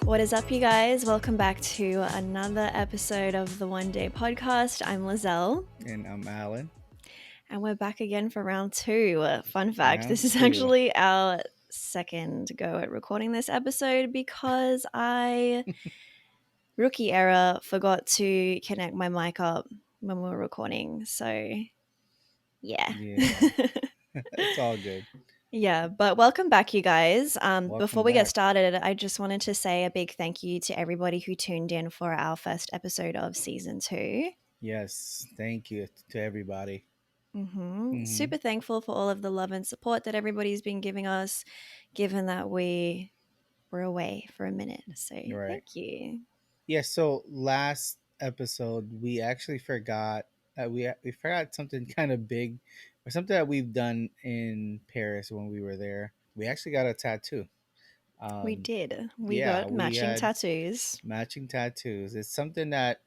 What is up, you guys? Welcome back to another episode of the One Day Podcast. I'm Lizelle, And I'm Alan. and we're back again for round two. Fun fact, Round this is two. actually our second go at recording this episode because rookie error, forgot to connect my mic up when we were recording. So, yeah. Yeah, it's all good. Yeah, but welcome back, you guys. Before Welcome we get back. started, I just wanted to say a big thank you to everybody who tuned in for our first episode of season two. Yes, thank you to everybody. Super thankful for all of the love and support that everybody's been giving us, given that we were away for a minute. So Right. thank you. Yeah. So last episode, we actually forgot we forgot something kind of big, or something that we've done in Paris when we were there. We actually got a tattoo. We Um, did. We yeah, got we matching had tattoos. matching tattoos. It's something that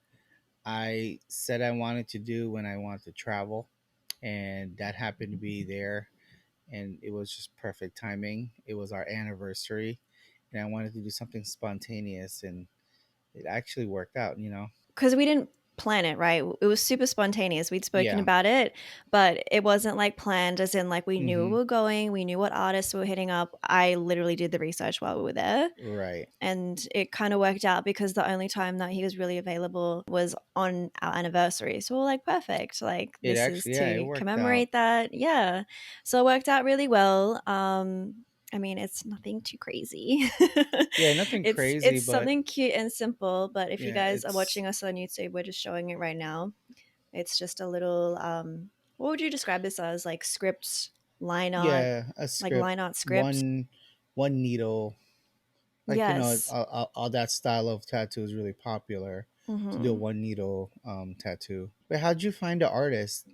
I said I wanted to do when I wanted to travel, and that happened to be there, and it was just perfect timing. It was our anniversary, and I wanted to do something spontaneous, and it actually worked out. Because we didn't plan it, right? It was super spontaneous. We'd spoken Yeah. about it, but it wasn't like planned, as in, like, we knew we Mm-hmm. were going, we knew what artists we were hitting up. I literally did the research while we were there. Right. And it kind of worked out because the only time that he was really available was on our anniversary. So we're like, perfect. Like, It this is actually, yeah, it to worked out. commemorate that. Yeah. So it worked out really well. I mean, it's nothing too crazy. Yeah, nothing it's crazy, it's but something cute and simple. But if you yeah, guys are it's watching us on YouTube, we're just showing it right now. It's just a little what would you describe this as? Like script line art, yeah a like script, line art script. one needle, like Yes. all that style of tattoo is really popular, to do a Mm-hmm. one needle tattoo. But how'd you find the artist?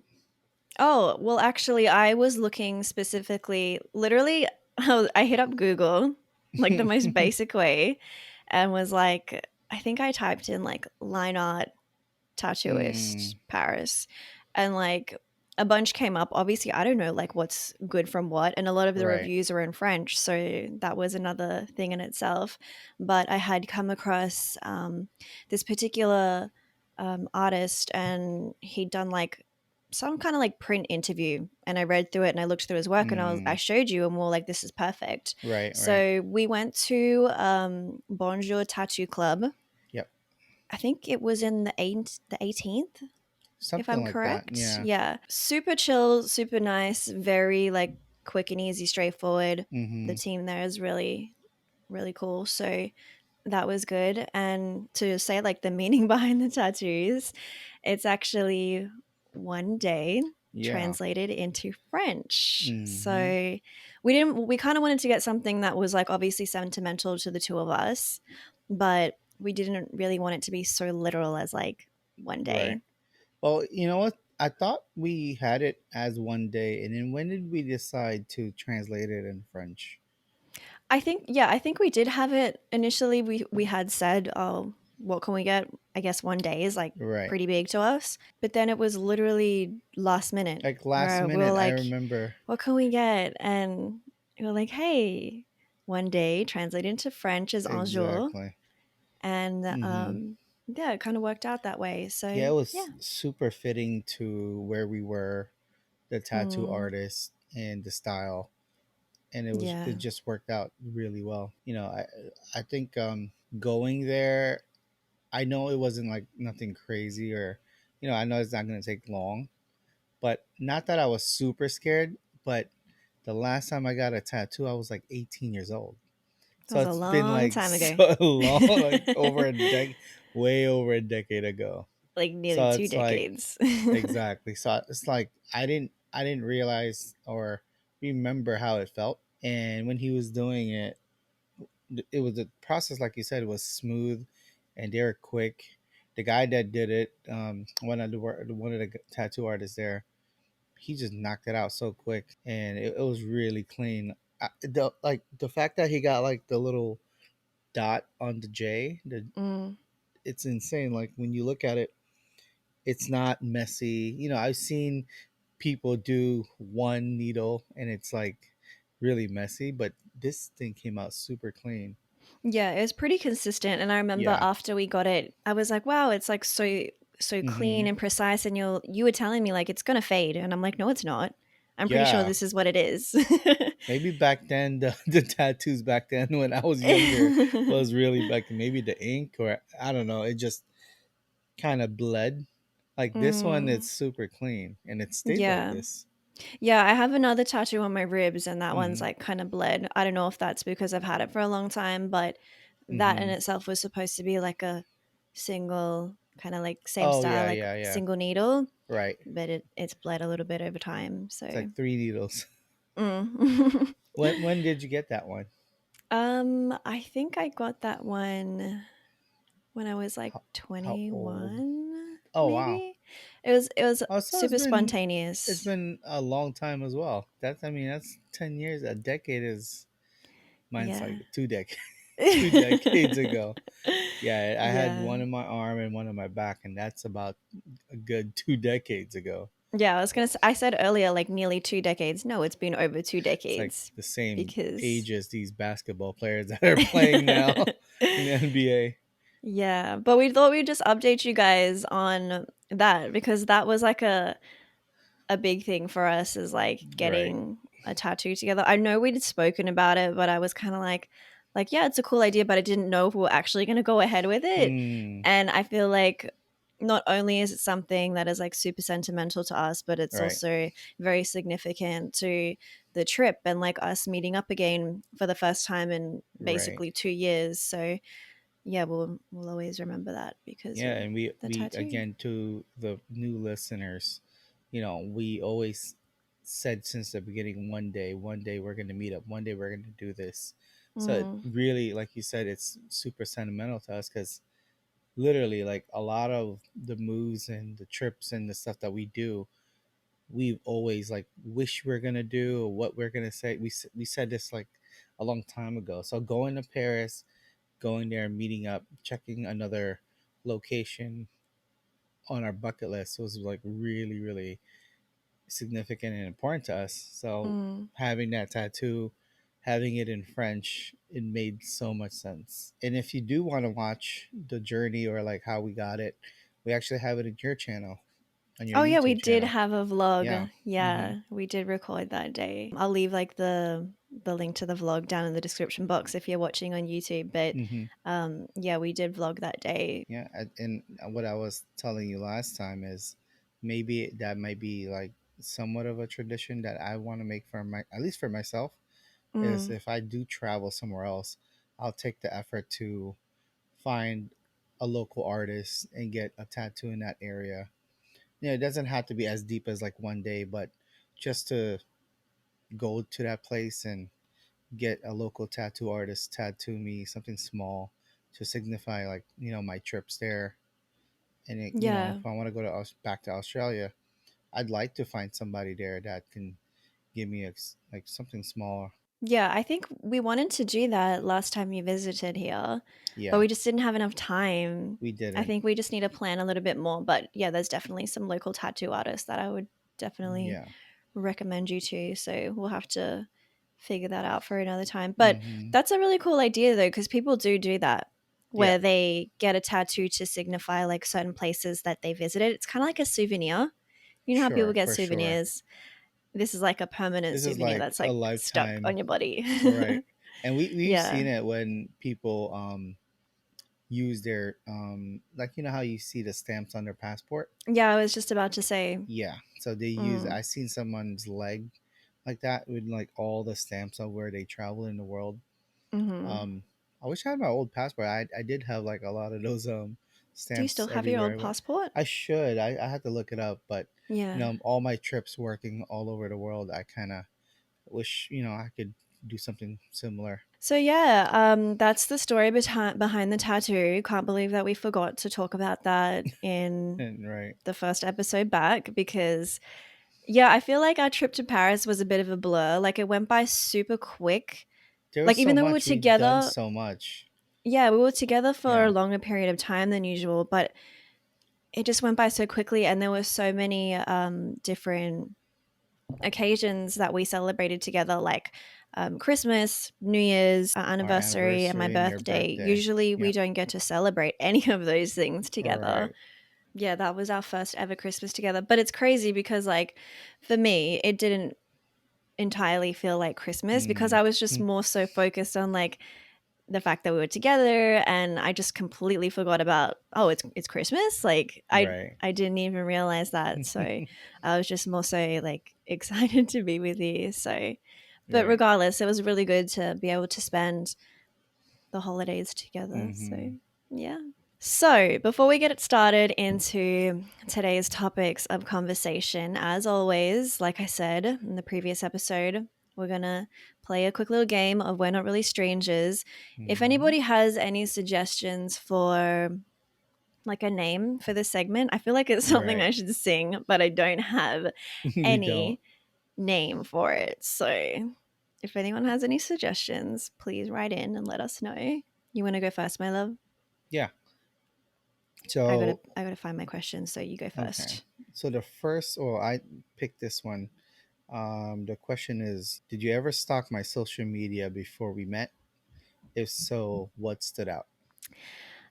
Oh, well, actually, I was looking specifically, literally, I hit up Google, like the most basic way, and was like, I think I typed in like line art tattooist Mm, Paris, and like a bunch came up. Obviously, I don't know like what's good from what, and a lot of the right. reviews are in French, so that was another thing in itself. But I had come across this particular artist, and he'd done like some kind of like print interview, and I read through it and I looked through his work, and I Mm, showed you, and we are like, this is perfect. right, right. So we went to Bonjour Tattoo Club. Yep. I think it was in the 18th, if Something I'm like that. correct. Yeah. Yeah. Super chill, super nice, very like quick and easy, straightforward. The Mm-hmm. team there is really, really cool. So that was good. And to say like the meaning behind the tattoos, it's actually one day Yeah. translated into French. Mm-hmm. So we kind of wanted to get something that was like obviously sentimental to the two of us, but we didn't really want it to be so literal as like one Right. day. Well, you know what? I thought we had it as one day, and then when did we decide to translate it in French? I think we did have it initially. We had said, "Oh, what can we get?" I guess one day is like Right. pretty big to us. But then it was literally last minute Like last where we were minute, I like, remember. "What can we get?" And we were like, "Hey, one day translated into French is un jour." Exactly. And Mm-hmm. yeah, it kind of worked out that way. Yeah, So, it yeah. was super fitting to where we were, the tattoo Mm, artist and the style, and yeah. it just worked out really well. I think going there, I know it wasn't like nothing crazy, or I know it's not going to take long, but not that I was super scared. But the last time I got a tattoo, I was like 18 years old. That So was a it's been long like time ago. so long, like over a decade, way over a decade ago. Like nearly So two it's like, decades. exactly. So it's like I didn't realize or remember how it felt. And when he was doing it, it was a process, like you said, it was smooth, and they were quick. The guy that did it, one of the tattoo artists there, he just knocked it out so quick, and it was really clean. The fact that he got like the little dot on the J, Mm. it's insane. Like when you look at it, it's not messy. I've seen people do one needle and it's like really messy, but this thing came out super clean. Yeah, it was pretty consistent, and I remember Yeah. after we got it, I was like, "Wow, it's like so clean Hmm. and precise." And you were telling me like it's gonna fade, and I'm like, "No, it's not. I'm pretty sure Yeah. this is what it is." Maybe back then the tattoos back then when I was younger was really like maybe the ink or I don't know. It just kind of bled. Like this one, it's Mm, super clean and it stayed like yeah. this. Yeah, I have another tattoo on my ribs, and that one's Hmm. like kind of bled. I don't know if that's because I've had it for a long time, but that in Hmm. itself was supposed to be like a single kind of like same Oh style, yeah, like yeah, yeah. single needle, Right. but it's bled a little bit over time. It's So, like three needles. mm. When did you get that one? I think I got that one when I was like How old? 21, Oh wow. maybe. It was Oh, so super it's spontaneous. been a long time as well. That's I mean that's 10 years. A decade is mine's Yeah. like 2 decades. 2 decades ago. Yeah, I had Yeah. one in my arm and one in my back, and that's about a good 2 decades ago. Yeah, I was gonna. I said earlier, like nearly 2 decades. No, it's been over two It's like decades the same because age as these basketball players that are playing now in the NBA. yeah. But we thought we'd just update you guys on that because that was like a big thing for us is like Right. getting a tattoo together. I know we'd spoken about it, but I was kind of like yeah, it's a cool idea, but I didn't know if we were actually going to go ahead with it. Mm, And I feel like not only is it something that is like super sentimental to us, but it's right. also very significant to the trip and like us meeting up again for the first time in Right. basically 2 years. So yeah, we'll always remember that because Yeah, of and we the we tattoo. again to the new listeners, we always said since the beginning one day we're going to meet up, one day we're going to do this. So it Mm, really like you said it's super sentimental to us cuz literally like a lot of the moves and the trips and the stuff that we do, we've always like wish we're going to do or what we're going to say. We said this like a long time ago. So going to Paris, going there, meeting up, checking another location on our bucket list was like really, really significant and important to us. So mm. having that tattoo, having it in French, it made so much sense. And if you do want to watch the journey or like how we got it, we actually have it in your channel, on your Oh yeah, we YouTube did channel. have a Yeah. vlog. Mm-hmm. Yeah, we did record that day. I'll leave like the link to the vlog down in the description box if you're watching on YouTube. But Mm-hmm. yeah, we did vlog that day. Yeah. And what I was telling you last time is maybe that might be like somewhat of a tradition that I want to make for my, at least for myself, is Mm, if I do travel somewhere else, I'll take the effort to find a local artist and get a tattoo in that area. It doesn't have to be as deep as like one day, but just to go to that place and get a local tattoo artist tattoo me something small to signify like, my trips there. And yeah, if I want to go to back to Australia, I'd like to find somebody there that can give me like something small. yeah. I think we wanted to do that last time you visited here, but Yeah, we just didn't have enough time. we I didn't. think we just need to plan a little bit more. But yeah, there's definitely some local tattoo artists that I would definitely Yeah. recommend you to. So we'll have to figure that out for another time. But Hmm. that's a really cool idea though, because people do that Yeah. where they get a tattoo to signify like certain places that they visited. It's kind of like a souvenir. You know how people Sure, get for sure. souvenirs? This is like a permanent This is souvenir like that's a like stuck on lifetime, your body. right? And we've Yeah. seen it when people use their like how you see the stamps on their passport. Yeah, I was just about to say. Yeah. So they use Mm, I seen someone's leg like that with like all the stamps of where they travel in the world. hmm. Um I wish I had my old passport. I did have like a lot of those Do you stamps still have your everywhere old I went. passport? I should. I had to look it up, but Yeah. all my trips working all over the world, I kind of wish I could do something similar. So yeah, that's the story behind the tattoo. Can't believe that we forgot to talk about that in And right, the first episode back because yeah, I feel like our trip to Paris was a bit of a blur. Like it went by super quick. there was Like so even though we were much we've done, together, so much. yeah, we were together for a Yeah, longer period of time than usual, but it just went by so quickly and there were so many different occasions that we celebrated together like Christmas, New Year's, our Our anniversary, and my anniversary and your birthday. birthday. Usually we Yep. don't get to celebrate any of those things together. Right. Yeah, that was our first ever Christmas together. But it's crazy because, like, for me, it didn't entirely feel like Christmas because Mm. I was just more so focused on like the fact that we were together, and I just completely forgot about, oh, it's Christmas. Like Right. I didn't even realize that. So I was just more so like excited to be with you. So but Right. regardless, it was really good to be able to spend the holidays together. So Mm-hmm. yeah. So, before we get it started into today's topics of conversation, as always, like I said in the previous episode, we're going to play a quick little game of We're Not Really Strangers. If Mm-hmm. anybody has any suggestions for like a name for this segment, I feel like it's something Right. I should sing, but I don't have We don't. any name for it. So, if anyone has any suggestions, please write in and let us know. You want to go first, my love? Yeah. So I gotta find my question, so you go okay. first. So the first, well, I picked this one. The question is, did you ever stalk my social media before we met? If so, what stood out?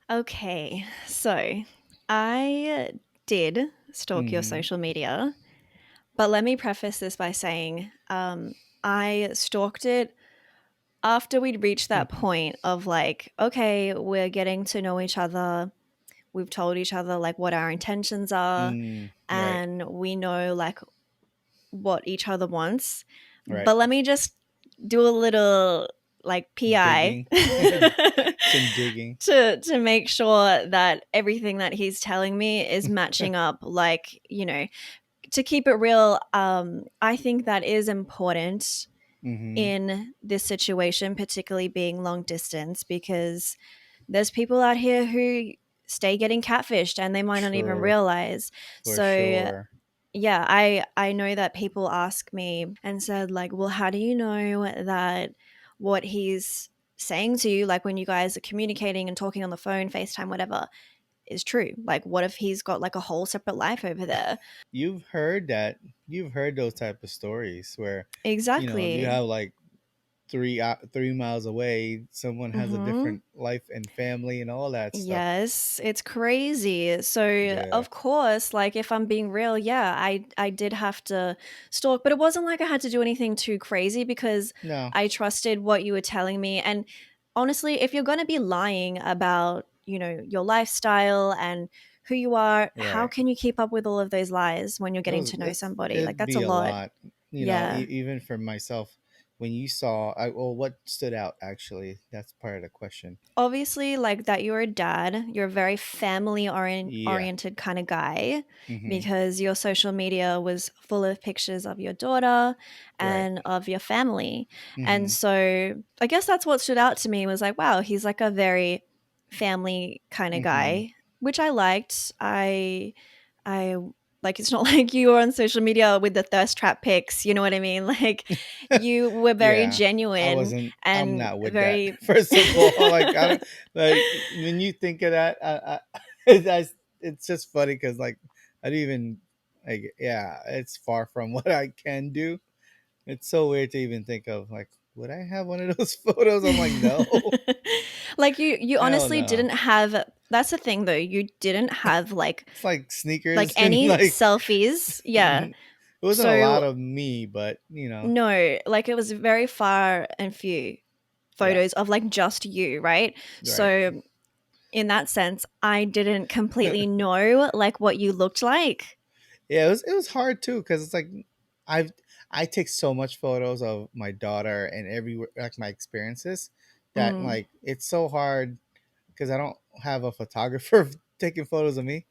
Okay, so I did stalk your Mm-hmm. social media, but let me preface this by saying I stalked it after we'd reached that point of like, okay, we're getting to know each other. We've told each other like what our intentions are, Mm, right. and we know like what each other wants. Right. But let me just do a little like PI Digging. Some digging. to make sure that everything that he's telling me is matching up, like, you know, to keep it real. I think that is important Mm-hmm. in this situation, particularly being long distance, because there's people out here who stay getting catfished and they might not even True. realize. For So sure. yeah, I know that people ask me and said like, well, how do you know that what he's saying to you, like when you guys are communicating and talking on the phone, FaceTime, whatever, is true? Like, what if he's got like a whole separate life over there? You've heard that. You've heard those type of stories where, you Exactly. have like 3 miles away, someone has a Mm-hmm. different life and family and all that stuff. Yes, it's crazy. So, Yeah. of course, like if I'm being real, yeah, I did have to stalk, but it wasn't like I had to do anything too crazy because No. I trusted what you were telling me. And honestly, if you're going to be lying about, you know, your lifestyle and who you are, how Right. can you keep up with all of those lies when you're getting to know somebody? Like It'd that's a be a lot. lot. Yeah. Even for myself, when you saw, well, what stood out actually? That's part of the question. Obviously, like that you're a dad, you're a very family Yeah. oriented kind of guy, Mm-hmm. because your social media was full of pictures of your daughter Right. and of your family. And Mm-hmm. so I guess that's what stood out to me, was like, wow, he's like a very family kind of Mm-hmm. guy, which I liked. I like, it's not like you were on social media with the thirst trap pics, you know what I mean? Like you were very Yeah. genuine I'm and not with that. very First of all, like I don't like when you think of that, it's just funny because like I don't even like, yeah, it's far from what I can do. It's so weird to even think of like, would I have one of those photos? I'm like, no. like you Hell honestly no. didn't have, that's the thing though, you didn't have It's like like sneakers and any like selfies. Yeah. it wasn't a lot So of me, but no, like it was very far and few yeah, photos of like just you, right? right. So in that sense, I didn't completely know like what you looked like. Yeah, it was hard too because it's like I've I take so much photos of my daughter and everywhere like my experiences that Mm, like it's so hard because I don't have a photographer taking photos of me.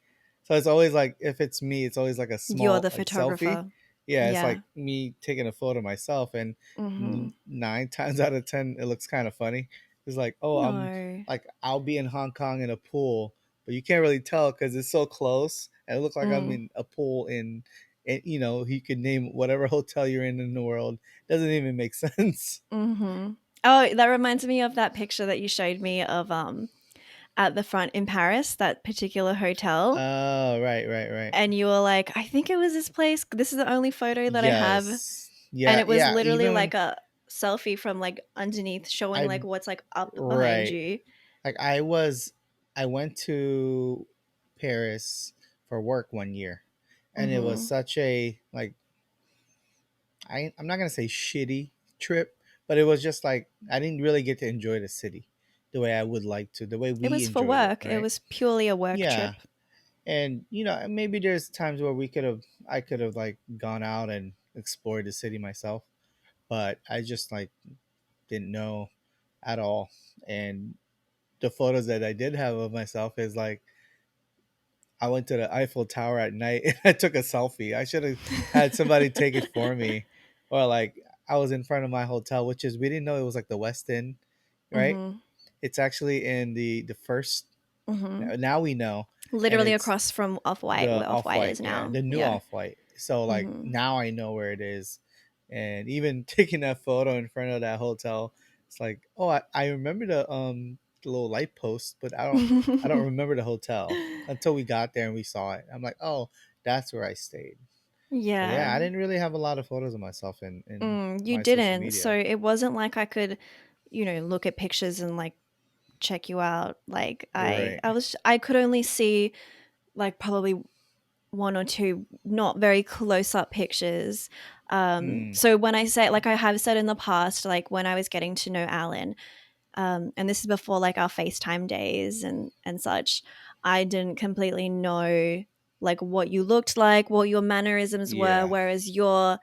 So it's always like if it's me, it's always like a you're small the like selfie. photographer. Yeah, it's Yeah. like me taking a photo of myself, and Mm-hmm. 9 times out of 10, it looks kind of funny. It's like, oh, I'm No. like I'll be in Hong Kong in a pool, but you can't really tell because it's so close, and it looks like I'm Mm, in a pool and you could name whatever hotel you're in the world. Doesn't even make sense. mm-hmm. Oh, that reminds me of that picture that you showed me of at the front in Paris, that particular hotel. Oh, right, right, right. And you were like, I think it was this place. This is the only photo that I have. Yes. And Yeah, it was yeah. literally Even like when a selfie from like underneath, showing I like what's like up behind right. you. Like I went to Paris for work one year, and it was Mm-hmm. such a like I'm not gonna say shitty trip, but it was just like I didn't really get to enjoy the city the way I would like to, the way It we was for enjoyed it, work. It right? was purely a work Yeah, trip. and maybe there's times where I could have like gone out and explored the city myself, but I just like didn't know at all. And the photos that I did have of myself is like I went to the Eiffel Tower at night and I took a selfie. I should have had somebody take it for me. Or like I was in front of my hotel, which is we didn't know it was like the West End, right? Mm-hmm. It's actually in the first Mm-hmm. now we know, and Literally it's across from Off White, the where Off off White white, is yeah, now. the new Yeah. off white. So like Mm-hmm. now I know where it is, and even taking that photo in front of that hotel, it's like, oh, I remember the little light post, but I don't remember the hotel until we got there and we saw it. I'm like, oh, that's where I stayed. But yeah, Yeah. I didn't really have a lot of photos of myself in You my social didn't. So media. it wasn't like I could, look at pictures and like check you out. Like Right. I could only see like probably one or two not very close up pictures. Mm, So when I say, like I have said in the past, like when I was getting to know Alan, and this is before like our FaceTime days and such, I didn't completely know like what you looked like, what your mannerisms were, yeah, whereas your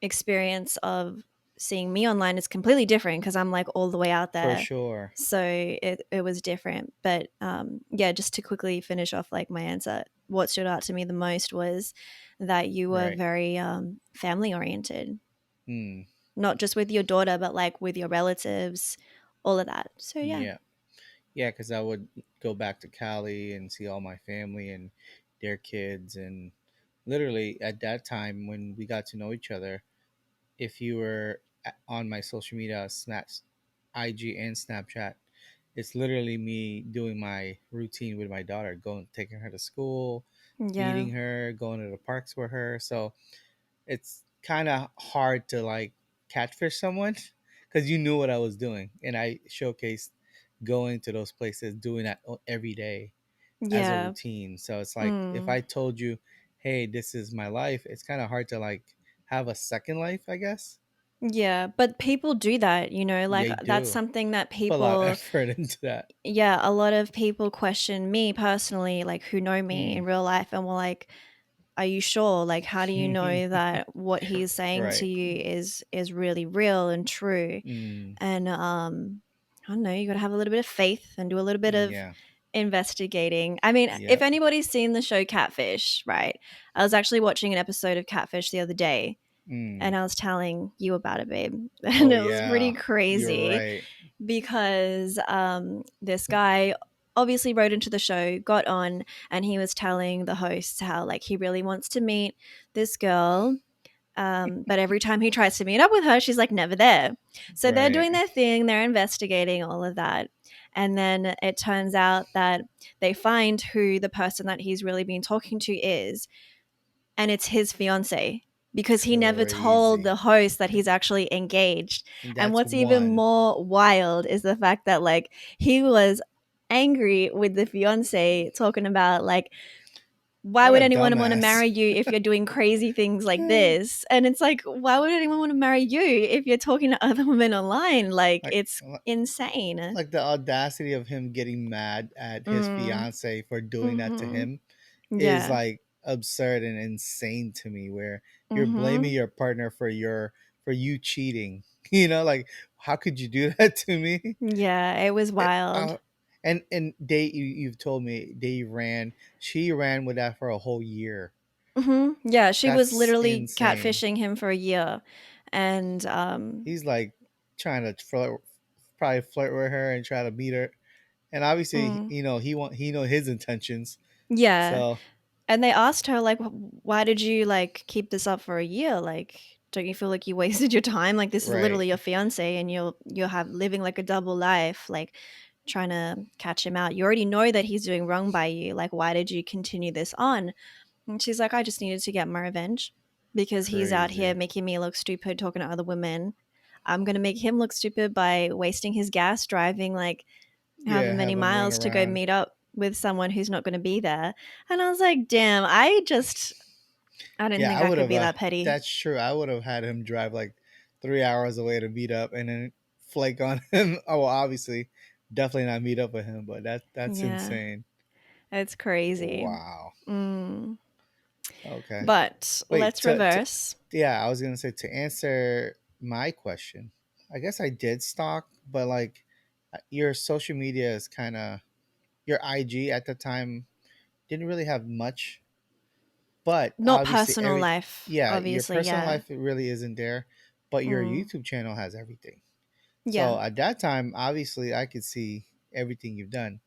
experience of seeing me online is completely different because I'm like all the way out for there. sure. So it was different. But yeah, just to quickly finish off like my answer, what stood out to me the most was that you were Right. very family oriented, Mm, not just with your daughter, but like with your relatives, all of that. So yeah. yeah. Yeah, because I would go back to Cali and see all my family and their kids. And literally at that time when we got to know each other, if you were on my social media, IG and Snapchat, it's literally me doing my routine with my daughter, going, taking her to school, Yeah. feeding her, going to the parks with her. So it's kind of hard to like catfish someone because you knew what I was doing. And I showcased going to those places, doing that every day as a Yeah. routine. So it's like if Mm. I told you, hey, this is my life, it's kind of hard to like have a second life, I guess. Yeah. But people do that, like They that's do something that put a lot of people, effort into that. yeah, a lot of people question me personally, like who know me in Mm. real life, and were like, "Are you sure? Like, how do you know that what he's saying to Right. you is really real and true?" Mm. And I don't know, you got to have a little bit of faith and do a little bit of Yeah. investigating. I mean, if Yep. anybody's seen the show Catfish, right? I was actually watching an episode of Catfish the other day, Mm. and I was telling you about it, babe, and Oh it was pretty yeah. You're crazy right. because this guy obviously wrote into the show, got on, and he was telling the hosts how like he really wants to meet this girl. But every time he tries to meet up with her, she's like never there. So they're Right. doing their thing, they're investigating all of that. And then it turns out that they find who the person that he's really been talking to is, and it's his fiance because he never told Crazy. the host that he's actually engaged. And And that's what's even one. more wild is the fact that like he was angry with the fiance talking about like why What would a anyone want to dumbass. marry you if you're doing crazy things like this? And it's like why would anyone want to marry you if you're talking to other women online? Like like it's insane. like the audacity of him getting mad at his Mm, fiance for doing that to mhm. him is Yeah. like absurd and insane to me, where you're blaming Mhm. your partner for you cheating. Like how could you do that to me? Yeah, it was Eh, wild. uh, and you've told me she ran with that for a whole year. Yeah, she was That's literally insane. catfishing him for a year. And He's like trying to probably flirt with her and try to meet her, and obviously mm, he know his intentions. yeah. So And they asked her like why did you like keep this up for a year? Like don't you feel like you wasted your time? Like this is right, literally your fiance and you'll have living like a double life, like trying to catch him out. You already know that he's doing wrong by you. Like why did you continue this on? And she's like, I just needed to get my revenge because he's out here crazy. making me look stupid talking to other women. I'm going to make him look stupid by wasting his gas driving like however Yeah, many have him run miles to go around. meet up with someone who's not going to be there. And I was like, damn, I didn't Yeah, think I I would could have. be that petty. That's true. I would have had him drive like 3 hours away to meet up, and then flake on him. Oh, well, obviously, definitely not meet up with him. But that's Yeah, insane. it's crazy. Wow. Mm. Okay. But Wait. let's reverse. Yeah, I was gonna say to answer my question. I guess I did stalk, but like your social media is kind of your IG at the time didn't really have much, but Not obviously personal life, yeah, your obviously. personal Yeah. life really isn't there, but your Mm. YouTube channel has everything. Yeah. So at that time, obviously, I could see everything you've done,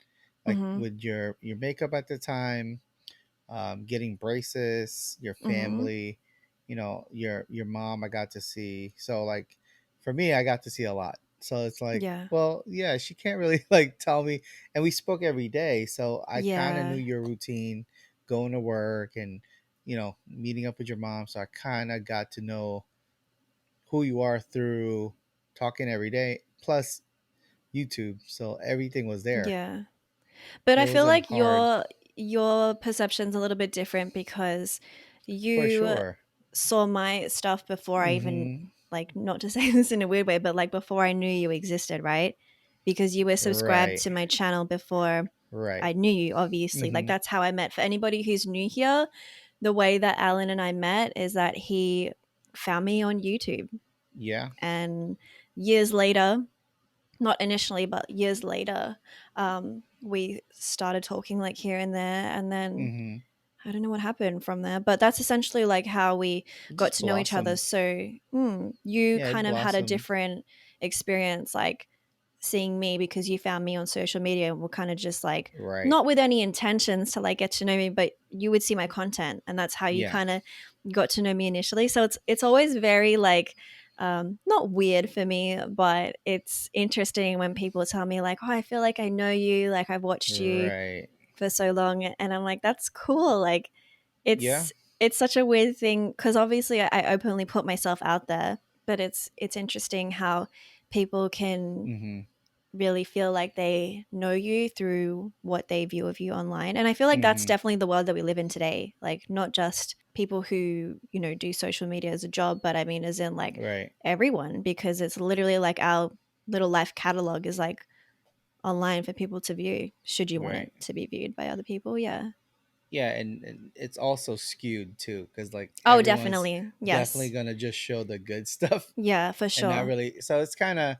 like Mm-hmm. with your makeup at the time, getting braces, your Mm-hmm. family, your mom. I got to see. So like, for me, I got to see a lot. So it's like, Yeah. well, yeah, she can't really like tell me. And we spoke every day, so I kind of knew Yeah. your routine, going to work and meeting up with your mom. So I kind of got to know who you are through talking every day. Plus YouTube, so everything was there. Yeah. But So I it feel wasn't like hard your perception's a little bit different because for you sure. saw my stuff before I even Hmm. like not to say this in a weird way, but like before I knew you existed, right? Because you were subscribed Right. to my channel before Right. I knew you, obviously. Like Hmm. that's how I met. For anybody who's new here, the way that Alan and I met is that he found me on YouTube. Yeah. And years later, not initially, but years later, we started talking like here and there. And then Hmm. I don't know what happened from there, but that's essentially like how we It got just to know each other. blossomed. So you Yeah, it kind of had a blossomed. different experience, like seeing me because you found me on social media and were kind of just like Right. not with any intentions to like get to know me, but you would see my content, and that's how you Yeah. kind of got to know me initially. So it's always very like not weird for me, but it's interesting when people tell me like, "Oh, I feel like I know you, like I've watched you Right. for so long," and I'm like, "That's cool." Like Yeah. it's such a weird thing because obviously I openly put myself out there, but it's interesting how people can Hmm. really feel like they know you through what they view of you online. And I feel like that's Hmm. definitely the world that we live in today. Like not just people who, do social media as a job, but I mean as in like Right. everyone, because it's literally like our little life catalog is like online for people to view should you want it Right. to be viewed by other people. Yeah. Yeah, and it's also skewed too, because like Oh, everyone's definitely. definitely Yes. gonna just show the good stuff Yeah, for and not sure. really. So it's kind of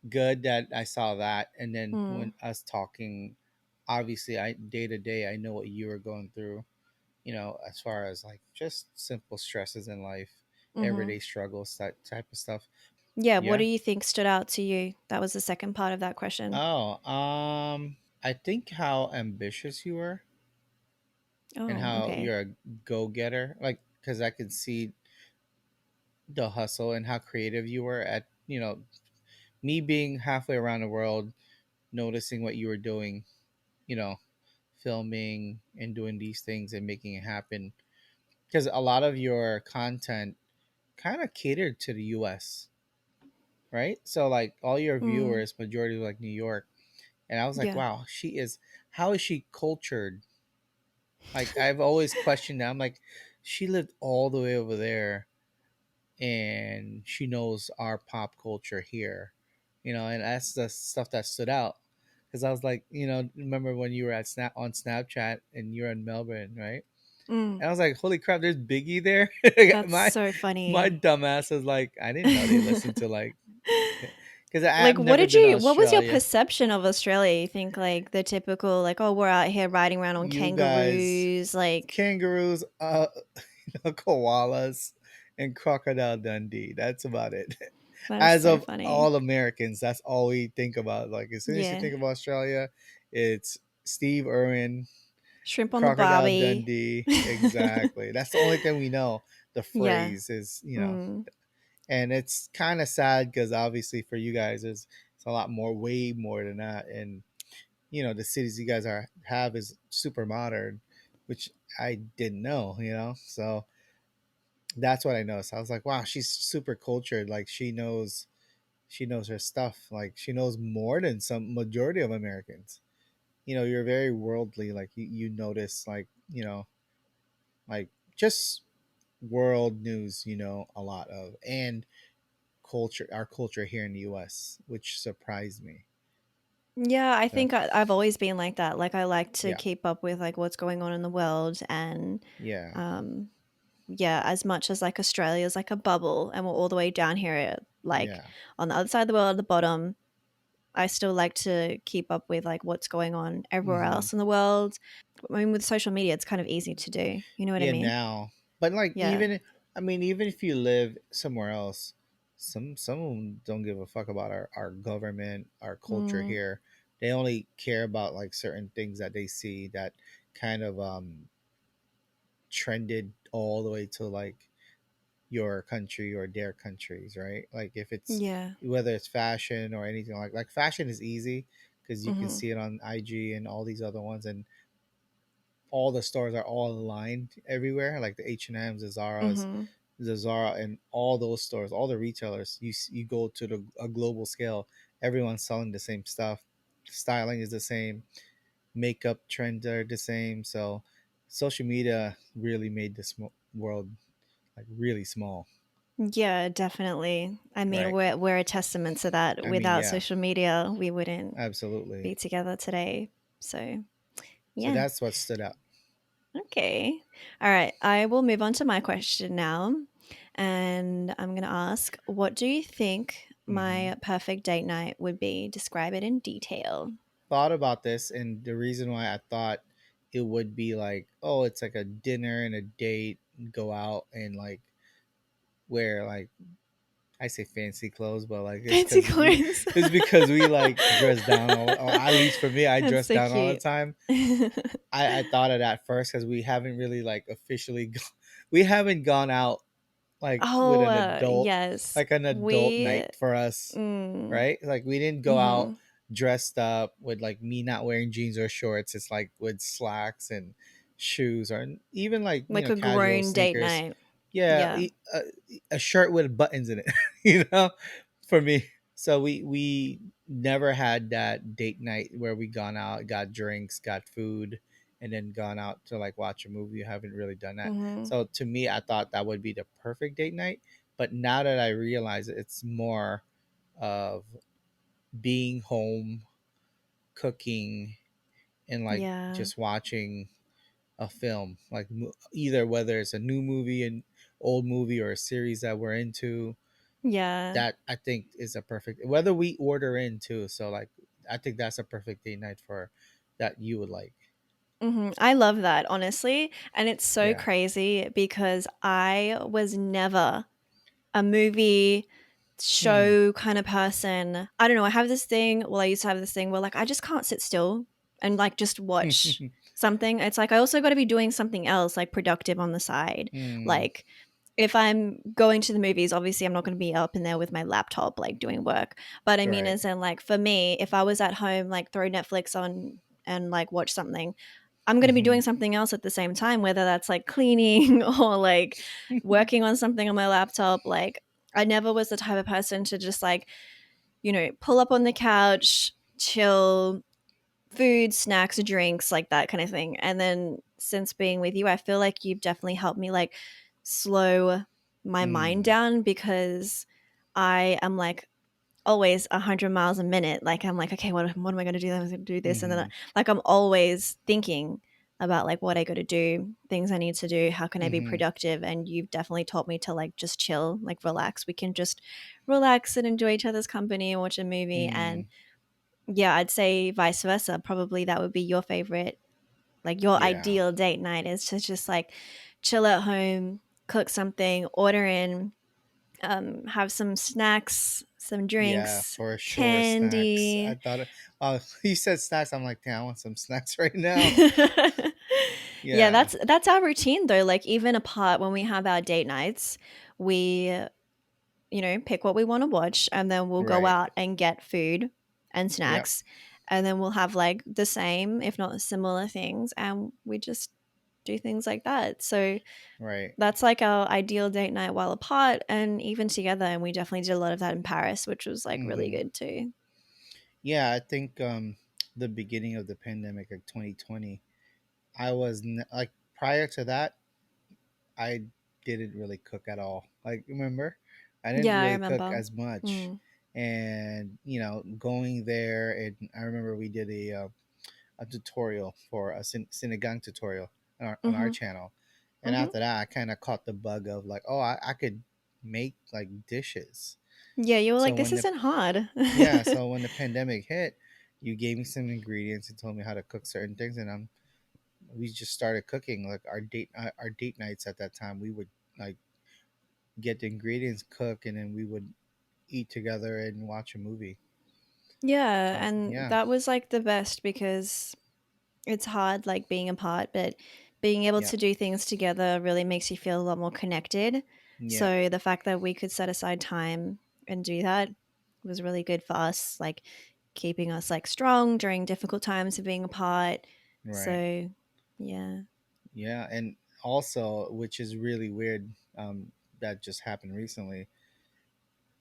good that I saw that, and then Mm. when us talking, obviously, I day to day, I know what you were going through. As far as like just simple stresses in life, Hmm. everyday struggles, that type of stuff. Yeah. What do Yeah. you think stood out to you? That was the second part of that question. Oh, I think how ambitious you were and Oh, how okay. you're a go getter. Like, because I could see the hustle and how creative you were at, me being halfway around the world, noticing what you were doing, you know, filming and doing these things and making it happen. Because a lot of your content kind of catered to the US, right? So, like, all your Mm. viewers, majority was like New York. And I was like, Yeah. wow, how is she cultured? Like, I've always questioned that. I'm like, she lived all the way over there and she knows our pop culture here, and that's the stuff that stood out. Because I was like, remember when you were on Snapchat and you're in Melbourne, right? Mm. And I was like, holy crap, there's Biggie there. That's my so my funny. dumbass was like, I didn't know they listened to like, because Like, I've never been to what was your Australia. perception of Australia? You think like the typical, like, oh, we're out here riding around on You guys, kangaroos, like, kangaroos, koalas, and Crocodile Dundee. That's about it. that is As so of funny. all Americans, that's all we think about. Like as soon as you Yeah. think of Australia, it's Steve Irwin, Shrimp on the Crocodile barbie. Dundee. Exactly. That's the only thing we know. The Yeah. phrase is, Mm. and it's kind of sad because obviously for you guys, it's a lot more, way more than that. And the cities you guys have is super modern, which I didn't know. So that's what I noticed. I was like, wow, she's super cultured. Like she knows. she knows her stuff. Like she knows more than some majority of Americans. You're very worldly. Like you notice, like, like just world news, a lot of, and culture, our culture here in the US, which surprised me. Yeah, I So think I've always been like that. Like I like to yeah, keep up with like what's going on in the world, and yeah, um yeah, as much as like Australia's like a bubble and we're all the way down here like yeah. on the other side of the world at the bottom, I still like to keep up with like what's going on everywhere Hmm. else in the world. I mean, with social media, it's kind of easy to do. You know what I Yeah, mean? now, but like, Yeah. I mean, even if you live somewhere else, some of them don't give a fuck about our government, our culture Mm, here. They only care about like certain things that they see that kind of trended all the way to like your country or their countries, right? Like if it's, yeah. whether it's fashion or anything, like fashion is easy because you can Mhm. see it on IG and all these other ones, and all the stores are all aligned everywhere, like the H&Ms, the Zara's, Mhm. the Zara, and all those stores, all the retailers. You go to a global scale, everyone's selling the same stuff. Styling is the same, makeup trends are the same. So social media really made this world like really small, Yeah, definitely. I mean, right? we're a testament to that. I mean, Without yeah, social media, we wouldn't absolutely. be together today. So, So yeah. that's what stood out. Okay. All right. I will move on to my question now. And I'm going to ask, what do you think Hmm. my perfect date night would be? Describe it in detail. Thought about this, and the reason why I thought it would be like, oh, it's like a dinner and a date, go out and like wear like, I say fancy clothes, but like Fancy clothes. it's because we like dress down all, or at least for me, I That's dress so down all the cute. time. I thought of that first because we haven't really like officially we haven't gone out like with Oh, an adult, yes. like an adult We, night for us, mm, right? Like we didn't go out hmm, dressed up with like me not wearing jeans or shorts. It's like with slacks and shoes, or even like, like a casual grown date sneakers. night. Yeah, Yeah. a shirt with buttons in it, you know, for me. So we never had that date night where we gone out, got drinks, got food, and then gone out to like watch a movie. You haven't really done that. Hmm. So to me, I thought that would be the perfect date night. But now that I realize it, it's more of being home, cooking, and like Yeah. just watching a film, like either whether it's a new movie, an old movie, or a series that we're into. Yeah. That I think is a perfect, whether we order in too. So like I think that's a perfect date night for that you would like. I love that, honestly. And it's so Yeah. crazy because I was never a movie Hmm. show kind of person. I don't know. I have this thing. Well, I used to have this thing where like I just can't sit still and like just watch something. It's like I also got to be doing something else like productive on the side. Hmm. Like if I'm going to the movies, obviously I'm not going to be up in there with my laptop like doing work. But I mean, Right. as in like for me, if I was at home, like throw Netflix on and like watch something, I'm going to be Hmm. doing something else at the same time, whether that's like cleaning or like working on something on my laptop. Like, I never was the type of person to just like, pull up on the couch, chill, food, snacks, drinks, like that kind of thing. And then since being with you, I feel like you've definitely helped me like slow my mind Hmm. down because I am like always 100 miles a minute. Like I'm like, okay, what am I going to do? I'm going to do this, and then Hmm. like I'm always thinking about like what I got to do, things I need to do, how can I be Hmm. productive? And you've definitely taught me to like just chill, like relax. We can just relax and enjoy each other's company and watch a movie. And Hmm. yeah, I'd say vice versa. Probably that would be your favorite, like your Yeah. ideal date night is to just like chill at home, cook something, order in, have some snacks, some Yeah, drinks, for sure. Snacks. I candy. thought, you said snacks. I'm like, damn, I want some snacks right now. Yeah, Yeah. that's our routine though. Like even apart when we have our date nights, we pick what we want to watch and then we'll go Right. out and get food and Yep. snacks and then we'll have like the same if not similar things and we just do things like that. So Right. that's like our ideal date night while apart and even together. And we definitely did a lot of that in Paris, which was like really Hmm. good too. Yeah, I think the beginning of the pandemic, like 2020, like prior to that, I didn't really cook at all. Like, remember, I didn't Yeah, I really cook remember. as much. Mm. And going there, and I remember we did a tutorial for a sinigang tutorial on our Mm-hmm. channel. And Mm-hmm. after that, I kind of caught the bug of like, oh, I could make like dishes. Yeah, you were So like, this when the isn't hard. Yeah, so when the pandemic hit, you gave me some ingredients and told me how to cook certain things, and we just started cooking. Like our date nights at that time, we would like get the ingredients, cook, and then we would eat together and watch a movie. Yeah, So and yeah, that was like the best because it's hard like being apart, but being able yeah, to do things together really makes you feel a lot more connected. yeah, So the fact that we could set aside time and do that was really good for us, like keeping us like strong during difficult times of being apart. right, So yeah. yeah, and also, which is really weird, that just happened recently.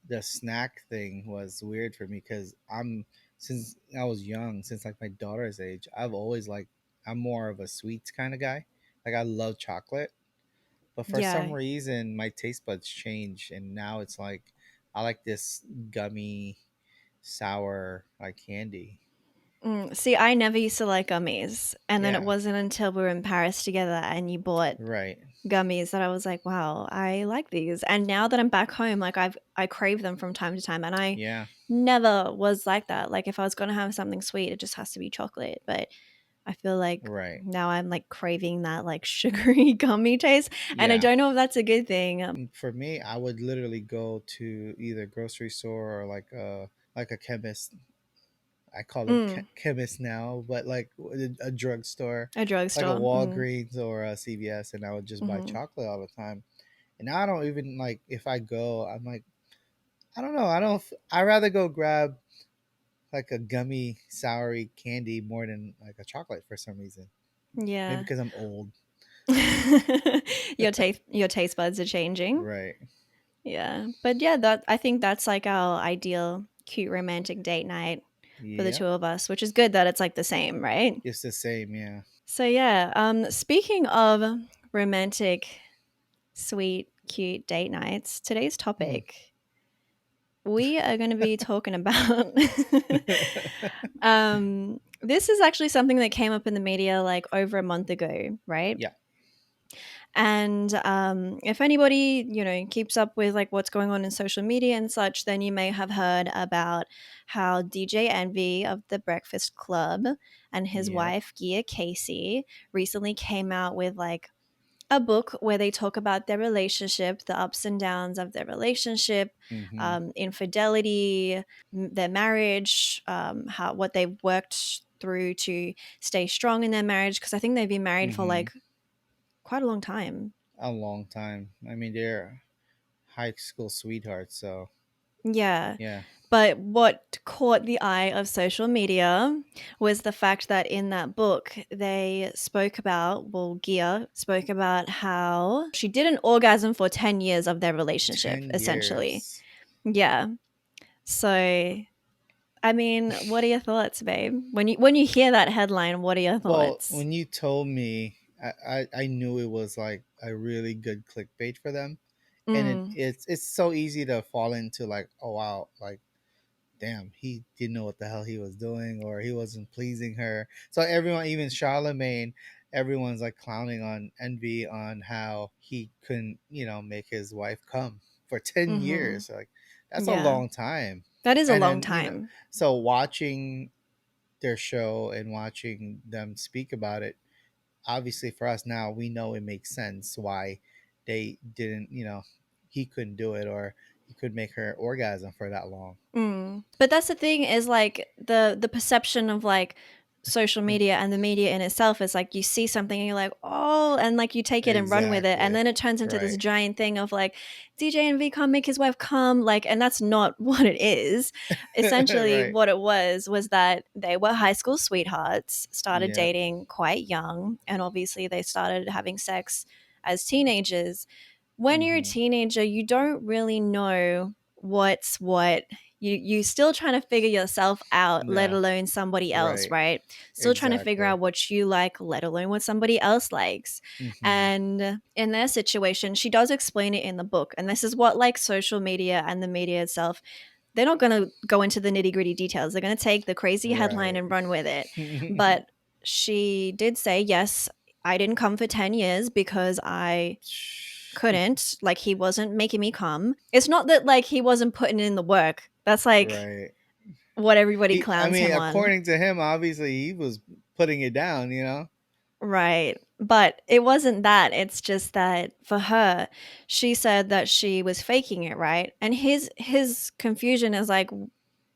The snack thing was weird for me because since I was young, since like my daughter's age, I'm more of a sweets kind of guy. Like I love chocolate, but for some Yeah. reason my taste buds change, and now it's like I like this gummy, sour like candy. See, I never used to like gummies. And then it Yeah, wasn't until we were in Paris together and you bought right. gummies that I was like, wow, I like these. And now that I'm back home, like I crave them from time to time. And I Yeah, never was like that. Like if I was gonna have something sweet, it just has to be chocolate. But I feel like right. now I'm like craving that like sugary gummy taste. And I Yeah. don't know if that's a good thing. For me, I would literally go to either grocery store or like a chemist. I call them Mm, chemists now, but like a drugstore, a like a drugstore. Walgreens or a CVS, and I would just buy Mm-hmm. chocolate all the time. And now I don't even like if I go, I'm like, I don't know, I don't. I rather go grab like a gummy, soury candy more than like a chocolate for some reason. Maybe Yeah. because I'm old, Your taste buds are changing. right? Yeah. But yeah, that I think that's like our ideal cute romantic date night for the Yep, two of us, which is good that it's like the same, right? it's the same. Yeah. So yeah, speaking of romantic, sweet, cute date nights, today's Hmm. topic we are going to be talking about this is actually something that came up in the media like over a month ago, right? Yeah. And if anybody, keeps up with like what's going on in social media and such, then you may have heard about how DJ Envy of the Breakfast Club and his Yep. wife Gia Casey recently came out with like a book where they talk about their relationship, the ups and downs of their relationship, Hmm. infidelity, their marriage, how what they've worked through to stay strong in their marriage. Because I think they've been married for Hmm. like quite a long time. A long time. I mean, they're high school sweethearts, so Yeah. yeah. But what caught the eye of social media was the fact that in that book, they spoke about, well, Gia spoke about how she did an orgasm for 10 years of their relationship, 10 essentially. years. Yeah. So, I mean, what are your thoughts, babe? When you hear that headline, what are your Well, thoughts? when you told me, I knew it was like a really good clickbait for them. And Mm, it's so easy to fall into like, oh wow, like damn, he didn't know what the hell he was doing or he wasn't pleasing her. So everyone, even Charlemagne, everyone's like clowning on Envy on how he couldn't, make his wife come for 10 mhm. years. Like that's a Yeah. long time. That is a And long then, time. so watching their show and watching them speak about it, obviously for us now, we know it makes sense why they didn't, he couldn't do it or he could make her orgasm for that long. But that's the thing is like the perception of like social media and the media in itself is like you see something and you're like, oh, and like you take it and run with it. And Exactly. then it turns into this Right. giant thing of like, DJ and V can't make his wife come. Like, and that's not what it is. Essentially, Right. what it was that they were high school sweethearts, started Yeah. dating quite young, and obviously they started having sex as teenagers. When you're a Hmm. teenager, you don't really know what's what. You still trying to figure yourself out, let Yeah. alone somebody else, Right. right? Still trying to figure Exactly. out what you like, let alone what somebody else likes. Hmm. And in their situation, she does explain it in the book. And this is what like social media and the media itself, they're not going to go into the nitty-gritty details. They're going to take the crazy headline Right. and run with it. But she did say, yes, I didn't come for 10 years because I couldn't, like he wasn't making me come. It's not that like he wasn't putting in the work. That's like Right. what everybody I clowns mean, him on. according to him, obviously he was putting it down, you know? Right. But it wasn't that. It's just that for her, she said that she was faking it, right? And his confusion is like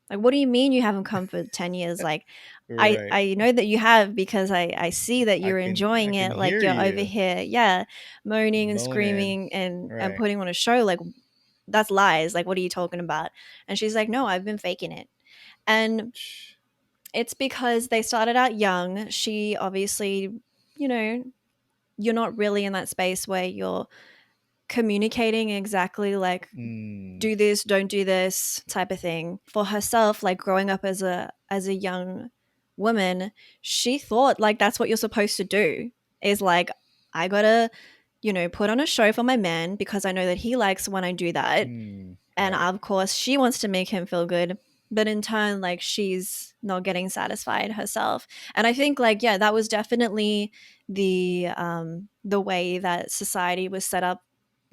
what do you mean you haven't come for 10 years? Like Right. I know that you have because I see that I you're can enjoying can it. hear Like you're over you here, yeah, moaning and moaning. screaming and Right. putting on a show. Like that's lies. Like what are you talking about? And she's like, no, I've been faking it. And it's because they started out young. She obviously, you know, you're not really in that space where you're communicating exactly like Mm. do this, don't do this type of thing. For herself, like growing up as a young woman, she thought like that's what you're supposed to do. Is like I got to, put on a show for my man because I know that he likes when I do that. Mm. And Right. of course, she wants to make him feel good, but in turn like she's not getting satisfied herself. And I think like yeah, that was definitely the way that society was set up,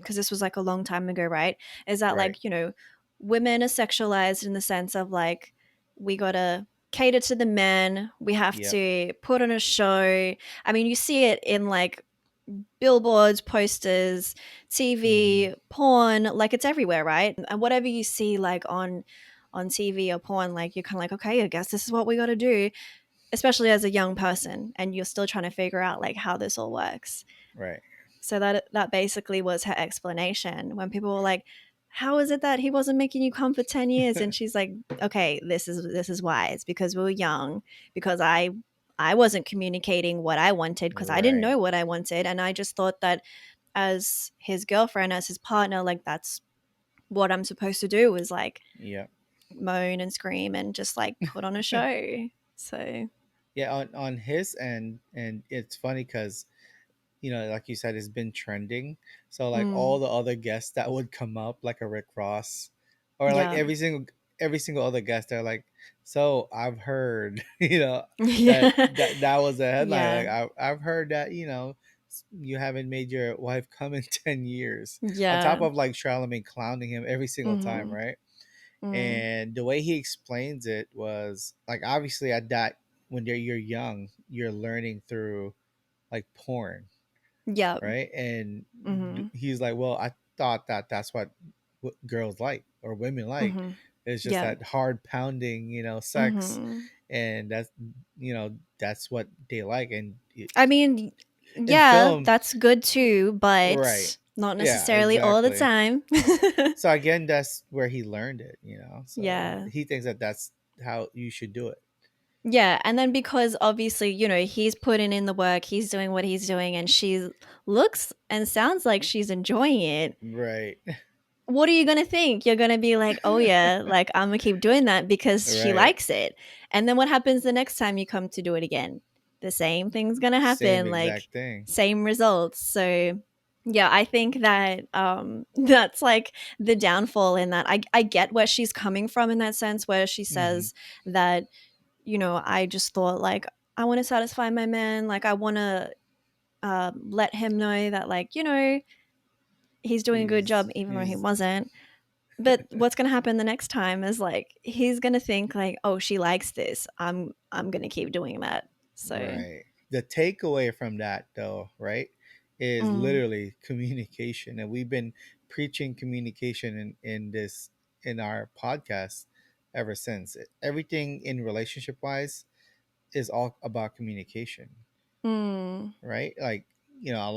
because this was like a long time ago, right? Is that Right. like, women are sexualized in the sense of like we got to cater to the men, we have Yep. to put on a show. I mean, you see it in like billboards, posters, Hmm. TV, porn, like it's everywhere, right? And whatever you see like on TV or porn, like you're kind of like, okay, I guess this is what we got to do, especially as a young person and you're still trying to figure out like how this all works. Right. So that basically was her explanation when people were like, how is it that he wasn't making you come for 10 years? And she's like, okay, this is why. It's because we were young, because I wasn't communicating what I wanted because I didn't Right. know what I wanted. And I just thought that as his girlfriend, as his partner, like that's what I'm supposed to do is like Yep. moan and scream and just like put on a show. So, Yeah. On his end, and it's funny because like you said, it's been trending. So like mm, all the other guests that would come up, like a Rick Ross, or like yeah. every single other guest, they're like, "So I've heard, Yeah. that was a headline. Like Yeah. I've heard that you haven't made your wife come in 10 years." On top Yeah. of like Charlemagne clowning him every single time, Mhm. right? Mm. And the way he explains it was like, obviously at that when you're young, you're learning through like porn, Yep. right? And Mhm. he's like, well, I thought that that's what girls like or women like. Mhm. It's just Yep. that hard pounding, sex, Mhm. and that's what they like. And I mean, in yeah, film, that's good too, right? but not Yeah, necessarily all the exactly. time. So again, that's where he learned it, So Yeah. he thinks that that's how you should do it. Yeah, and then because obviously, he's putting in the work, he's doing what he's doing, and she looks and sounds like she's enjoying it. Right. What are you gonna think? You're gonna be like, "Oh yeah, like I'm gonna keep doing that because she Right. likes it." And then what happens the next time you come to do it again? The same thing's gonna Same happen, like exact thing. same results. So yeah, I think that that's like the downfall in that. I get where she's coming from in that sense, where she Hmm. says that, I just thought like I want to satisfy my man, like I want to let him know that like, he's doing a good job even though he He's wasn't. But what's gonna happen the next time is like he's gonna think like, oh, she likes this. I'm gonna keep doing that. So Right. The takeaway from that, though, right, is mm, literally communication, and we've been preaching communication in our podcast ever since. Everything in relationship wise, is all about communication, Mm. right? Like, a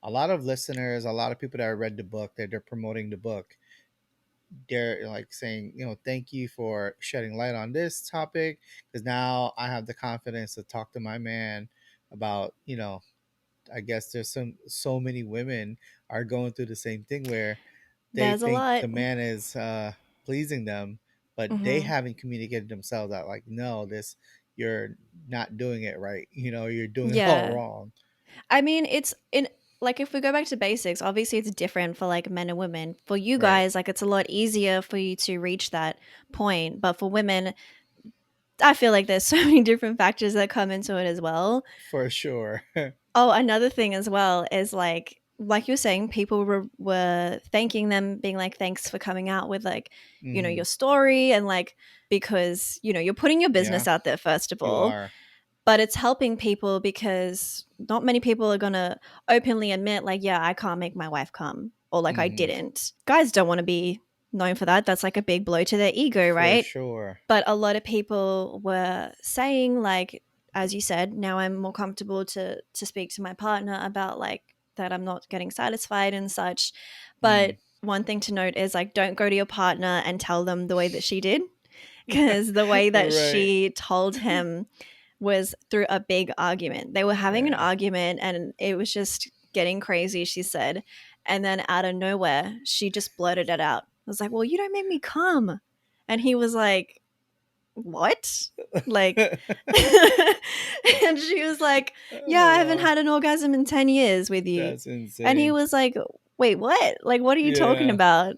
lot of listeners, a lot of people that read the book, that they're promoting the book, they're like saying, thank you for shedding light on this topic, because now I have the confidence to talk to my man about, I guess there's so many women are going through the same thing where they There's a think lot. the man is pleasing them, but they Hmm. haven't communicated themselves that, like, no, this, you're not doing it right. You're doing it all Yeah. wrong. I mean, it's in like if we go back to basics, obviously it's different for like men and women. For you Right. guys, like it's a lot easier for you to reach that point, but for women, I feel like there's so many different factors that come into it as well. For sure. Oh, another thing as well is like you're saying, people were thanking them, being like, "Thanks for coming out with like, Hmm. your story," and like because you're putting your Yeah, business out there first of you all, are. but it's helping people because not many people are gonna openly admit like, "Yeah, I can't make my wife come," or like, "I Hmm. didn't." Guys don't want to be known for that. That's like a big blow to their ego, For right? sure. But a lot of people were saying like, as you said, now I'm more comfortable to speak to my partner about like that I'm not getting satisfied and such. Mm. But one thing to note is like, don't go to your partner and tell them the way that she did, because the way that Right. she told him was through a big argument. They were having an Yeah. argument and it was just getting crazy, she said. And then out of nowhere, she just blurted it out. I was like, "Well, you don't make me come." And he was like, "What?" Like, and she was like, "Yeah, I haven't Oh, had an orgasm in 10 years with you." that's And he insane. was like, "Wait, what? Like, what are you talking Yeah. about?"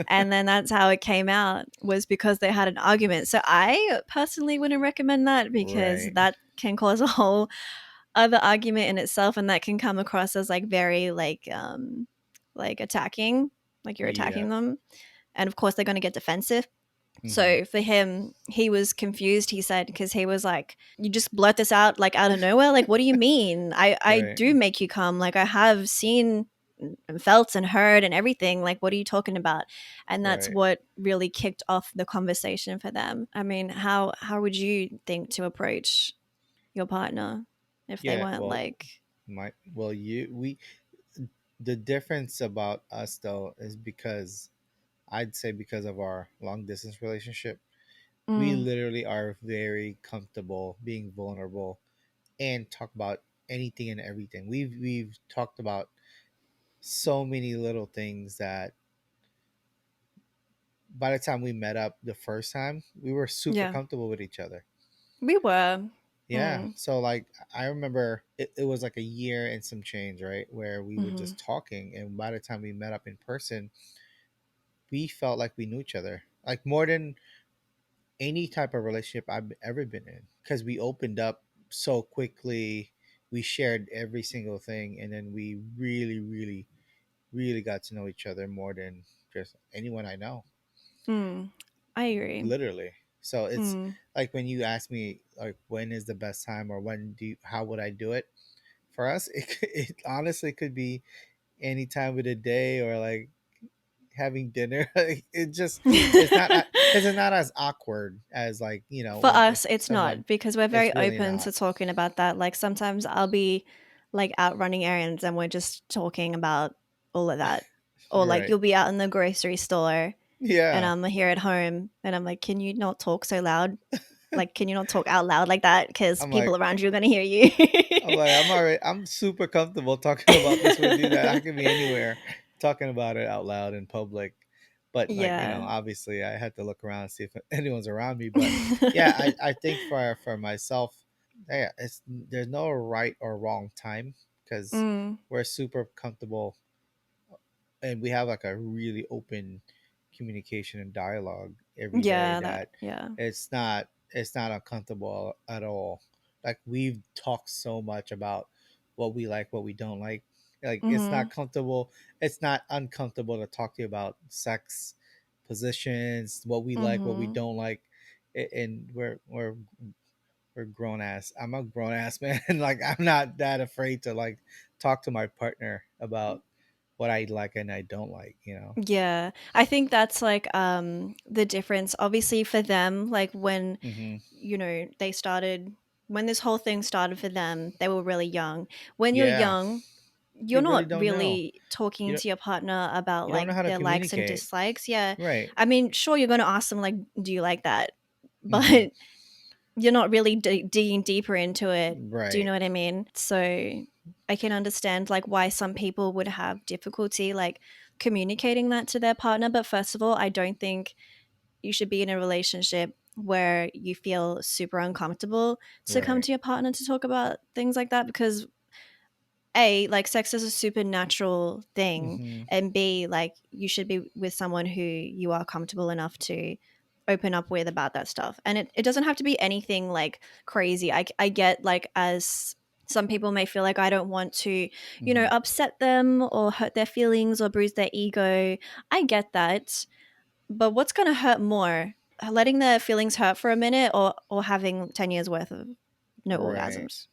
And then that's how it came out, was because they had an argument. So I personally wouldn't recommend that because Right. that can cause a whole other argument in itself, and that can come across as like very like attacking, like you're Yeah. attacking them. And of course they're going to get defensive. Hmm. So for him, he was confused, he said, because he was like, "You just blurt this out like out of nowhere? Like, what do you mean? I Right. do make you come. Like, I have seen and felt and heard and everything. Like, what are you talking about?" And that's Right. what really kicked off the conversation for them. I mean, how would you think to approach your partner if they Yeah. weren't Well, like, you we the difference about us though is because, I'd say, because of our long distance relationship, we mm, literally are very comfortable being vulnerable and talk about anything and everything. We've talked about so many little things that by the time we met up the first time, we were super yeah, comfortable with each other. we were, Yeah. mm, So like I remember it was like a year and some change, right? Where we were mm-hmm, just talking, and by the time we met up in person, we felt like we knew each other. Like more than any type of relationship I've ever been in. Because we opened up so quickly. We shared every single thing, and then we really, really, really got to know each other more than just anyone I know. mm, I agree, Literally. So it's mm. like when you ask me like when is the best time, or how would I do it? For us, it honestly could be any time of the day, or like having dinner. Like, it's not, because it's not as awkward as, like, For when if us, it's someone, not, because we're very it's really open not. to talking about that. Like sometimes I'll be like out running errands and we're just talking about all of that. Or like Right. you'll be out in the grocery store and Yeah. I'm here at home and I'm like, "Can you not talk so loud? Like, can you not talk out loud like that? Because I'm people like, around you are going to hear you." I'm super comfortable talking about this with you, that I could be anywhere talking about it out loud in public. But like, Yeah. obviously I had to look around and see if anyone's around me. But yeah, I think for myself, yeah, there's no right or wrong time, because Mm. we're super comfortable, and we have like a really open communication and dialogue every day, Yeah, that that yeah. it's not uncomfortable at all. Like, we've talked so much about what we like, what we don't like it's not Mhm. comfortable, it's not uncomfortable to talk to you about sex positions, what we like, what we Mhm. don't like. And we're grown ass, I'm a grown ass man, and like I'm not that afraid to like talk to my partner about what I like and I don't like, you know. Yeah. I think that's like the difference obviously for them, like when Hmm. they started, when this whole thing started for them, they were really young. When you're Yeah, young, you're you really not don't know. really talking You don't, to your partner about you don't like know how to their likes and communicate. dislikes. Yeah. Right. I mean, sure, you're going to ask them, like, do you like that? Hmm. But you're not really digging deeper into it. Do you Right. know what I mean? So I can understand like why some people would have difficulty like communicating that to their partner. But first of all, I don't think you should be in a relationship where you feel super uncomfortable to come Right. to your partner to talk about things like that, because a, like, sex is a supernatural thing, Hmm. and b, like, you should be with someone who you are comfortable enough to open up with about that stuff. And it doesn't have to be anything like crazy. I get, like, as some people may feel like I don't want to Hmm. upset them or hurt their feelings or bruise their ego. I get that, but what's going to hurt more, letting their feelings hurt for a minute, or having 10 years worth of no Right. orgasms?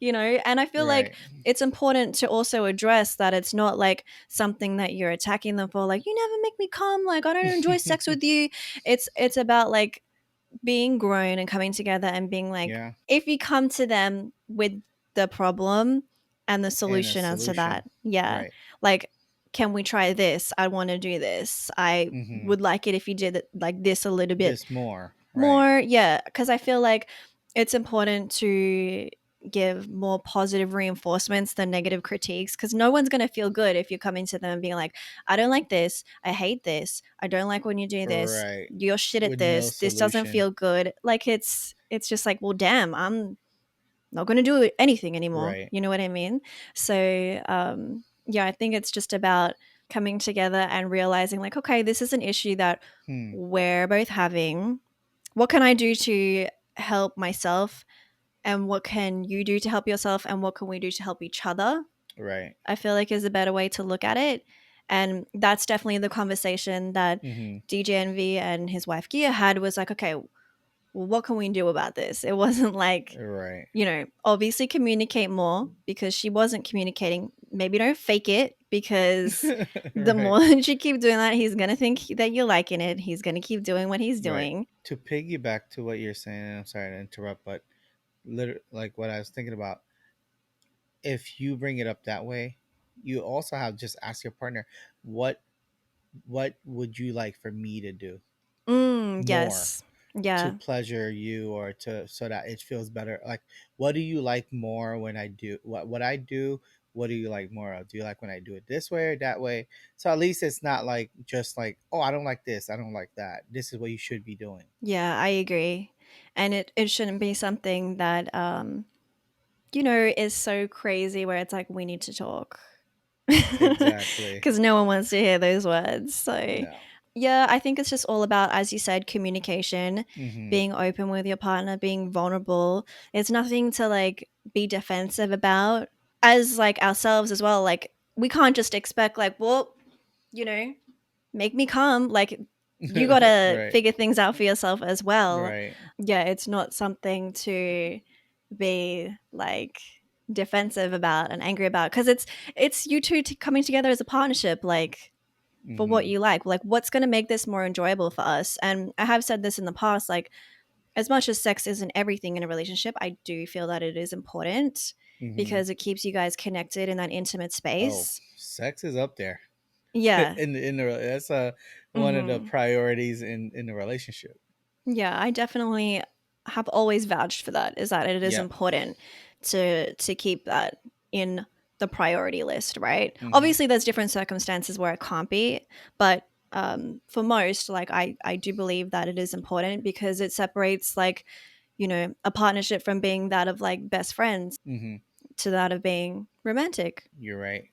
And I feel like Right. it's important to also address that it's not like something that you're attacking them for, like, you never make me come, like, I don't enjoy sex with you. It's about like being grown and coming together and being like, Yeah. if you come to them with the problem and the And a solution as to solution. that, yeah, Right. like, can we try this? I want to do this. I Hmm. would like it if you did it like this a little bit This more. Right. more. Yeah, because I feel like it's important to give more positive reinforcements than negative critiques, because no one's going to feel good if you're coming to them and being like, I don't like this, I hate this, I don't like when you do this, Right. you're shit at With no this doesn't solution. feel good. Like, it's just like, well, damn, I'm not going to do anything anymore. Right. You know what I mean? So yeah, I think it's just about coming together and realizing, like, okay, this is an issue that Hmm. we're both having. What can I do to help myself, and what can you do to help yourself, and what can we do to help each other? Right. I feel like is a better way to look at it. And that's definitely the conversation that Hmm. DJ Envy and his wife Gia had, was like, okay, well, what can we do about this? It wasn't like, Right. obviously communicate more, because she wasn't communicating. Maybe don't fake it, because the Right. more that you keep doing that, he's going to think that you're liking it. He's going to keep doing what he's Right. doing. To piggyback to what you're saying, and I'm sorry to interrupt, but literally, like what I was thinking about, if you bring it up that way, you also have just ask your partner, what what would you like for me to do more Yes. to Yeah. pleasure you, or to so that it feels better? Like, what do you like more when I do what I do? What do you like more of? Do you like when I do it this way or that way? So at least it's not like just like, oh, I don't like this, I don't like that. This is what you should be doing. Yeah, I agree. And it shouldn't be something that is so crazy where it's like, we need to talk. Exactly. Cuz no one wants to hear those words. So, No. yeah, I think it's just all about, as you said, communication, Hmm. being open with your partner, being vulnerable. It's nothing to like be defensive about. As like ourselves as well, like, we can't just expect like, well, you know, make me come. Like, you got to Right. figure things out for yourself as well. Right. Yeah, it's not something to be like defensive about and angry about, because it's you two coming together as a partnership, like, for what Hmm. you like what's going to make this more enjoyable for us. And I have said this in the past, like, as much as sex isn't everything in a relationship, I do feel that it is important, Hmm. because it keeps you guys connected in that intimate Oh, space. sex is up there. Yeah. In the that's one of the Hmm. priorities in the relationship. Yeah, I definitely have always vouched for that, is that it is Yep. important to keep that in the priority list, right? Hmm. Obviously there's different circumstances where it can't be, but for most, like, I do believe that it is important, because it separates, like, a partnership from being that of like best friends Hmm. to that of being romantic. You're right.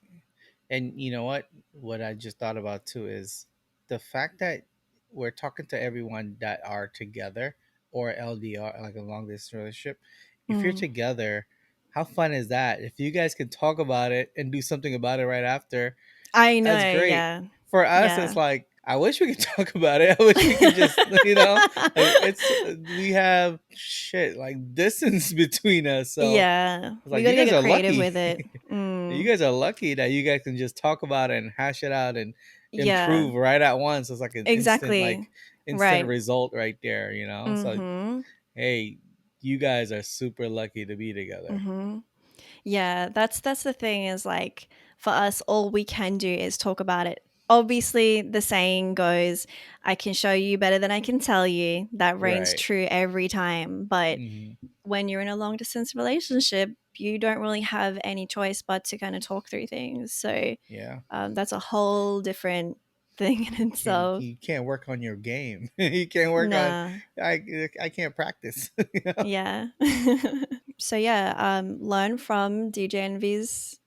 And you know what? What I just thought about too is the fact that we're talking to everyone that are together or LDR, like a long distance relationship. If you're Mm. together, how fun is that? If you guys can talk about it and do something about it right after, I that's know, great. yeah. For us, it's Yeah. like, I wish we could talk about it. I wish we could just, like it's we have shit like distance between us. So Yeah, it's we like, got you to guys get are creative lucky. with it. You Mm-hmm. guys are lucky that you guys can just talk about it and hash it out and Yeah, improve right at once. It's like an instant, exactly. instant Right. result right there, you know? So Mm-hmm. hey, you guys are super lucky to be together. Mm-hmm. Yeah, that's the thing is like for us, all we can do is talk about it. Obviously, the saying goes, I can show you better than I can tell you. That reigns Right. true every time. But Hmm. when you're in a long distance relationship, you don't really have any choice but to kind of talk through things. So Yeah. that's a whole different thing in itself. You can't work on your game. You can't work on. Nah, I can't practice. You know? yeah. So yeah, learn from DJ Envy's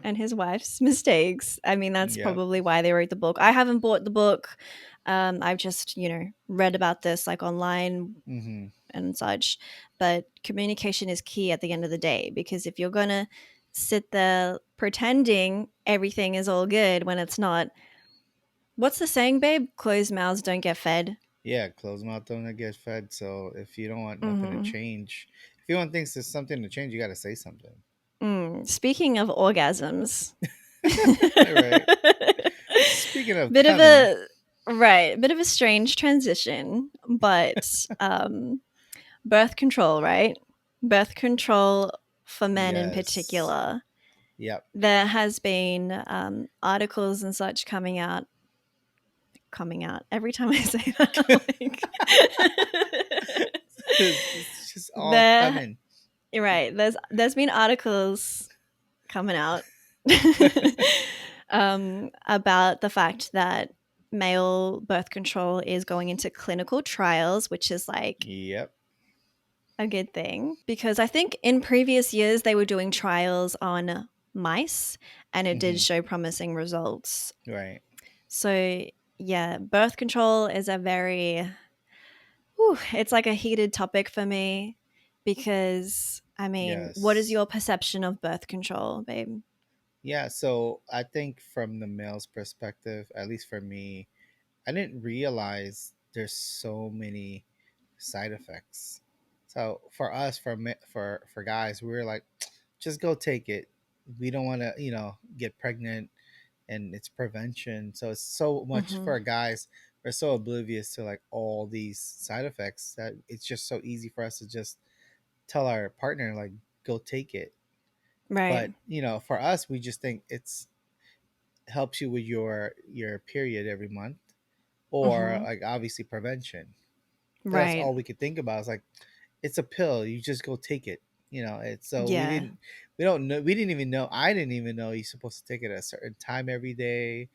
and his wife's mistakes. I mean, that's Yep. probably why they wrote the book. I haven't bought the book. I've just, read about this like online Hmm. and such. But communication is key at the end of the day because if you're going to sit there pretending everything is all good when it's not, what's the saying, babe? Closed mouths don't get fed. Yeah, closed mouth don't get fed. So if you don't want nothing to Mm-hmm. change, if you want things to something to change, you got to say something. Speaking of orgasms, Right. Speaking of bit of coming, a bit of a strange transition, but birth control, right? Birth control for men in yes. particular. Yep. There has been articles and such coming out every time I say that. Like, It's just all there, coming. right? There's been articles coming out about the fact that male birth control is going into clinical trials, which is like Yep. a good thing because I think in previous years they were doing trials on mice and it did Hmm. show promising results. Right. So, yeah, birth control is a very, whew, it's like a heated topic for me because, I mean, what is Yes. your perception of birth control, babe? Yeah. So I think from the male's perspective, at least for me, I didn't realize there's so many side effects. So for us, for guys, we were like, just go take it. We don't want to, get pregnant, and it's prevention. So it's so much Mm-hmm. for guys. We're so oblivious to like all these side effects that it's just so easy for us to just tell our partner like, go take it. Right. But for us, we just think it's helps you with your period every month, or Mm-hmm. like obviously prevention. That's Right. all we could think about. It's like it's a pill. You just go take it. It's so Yeah. we don't know. We didn't even know. I didn't even know you're supposed to take it at a certain time every day.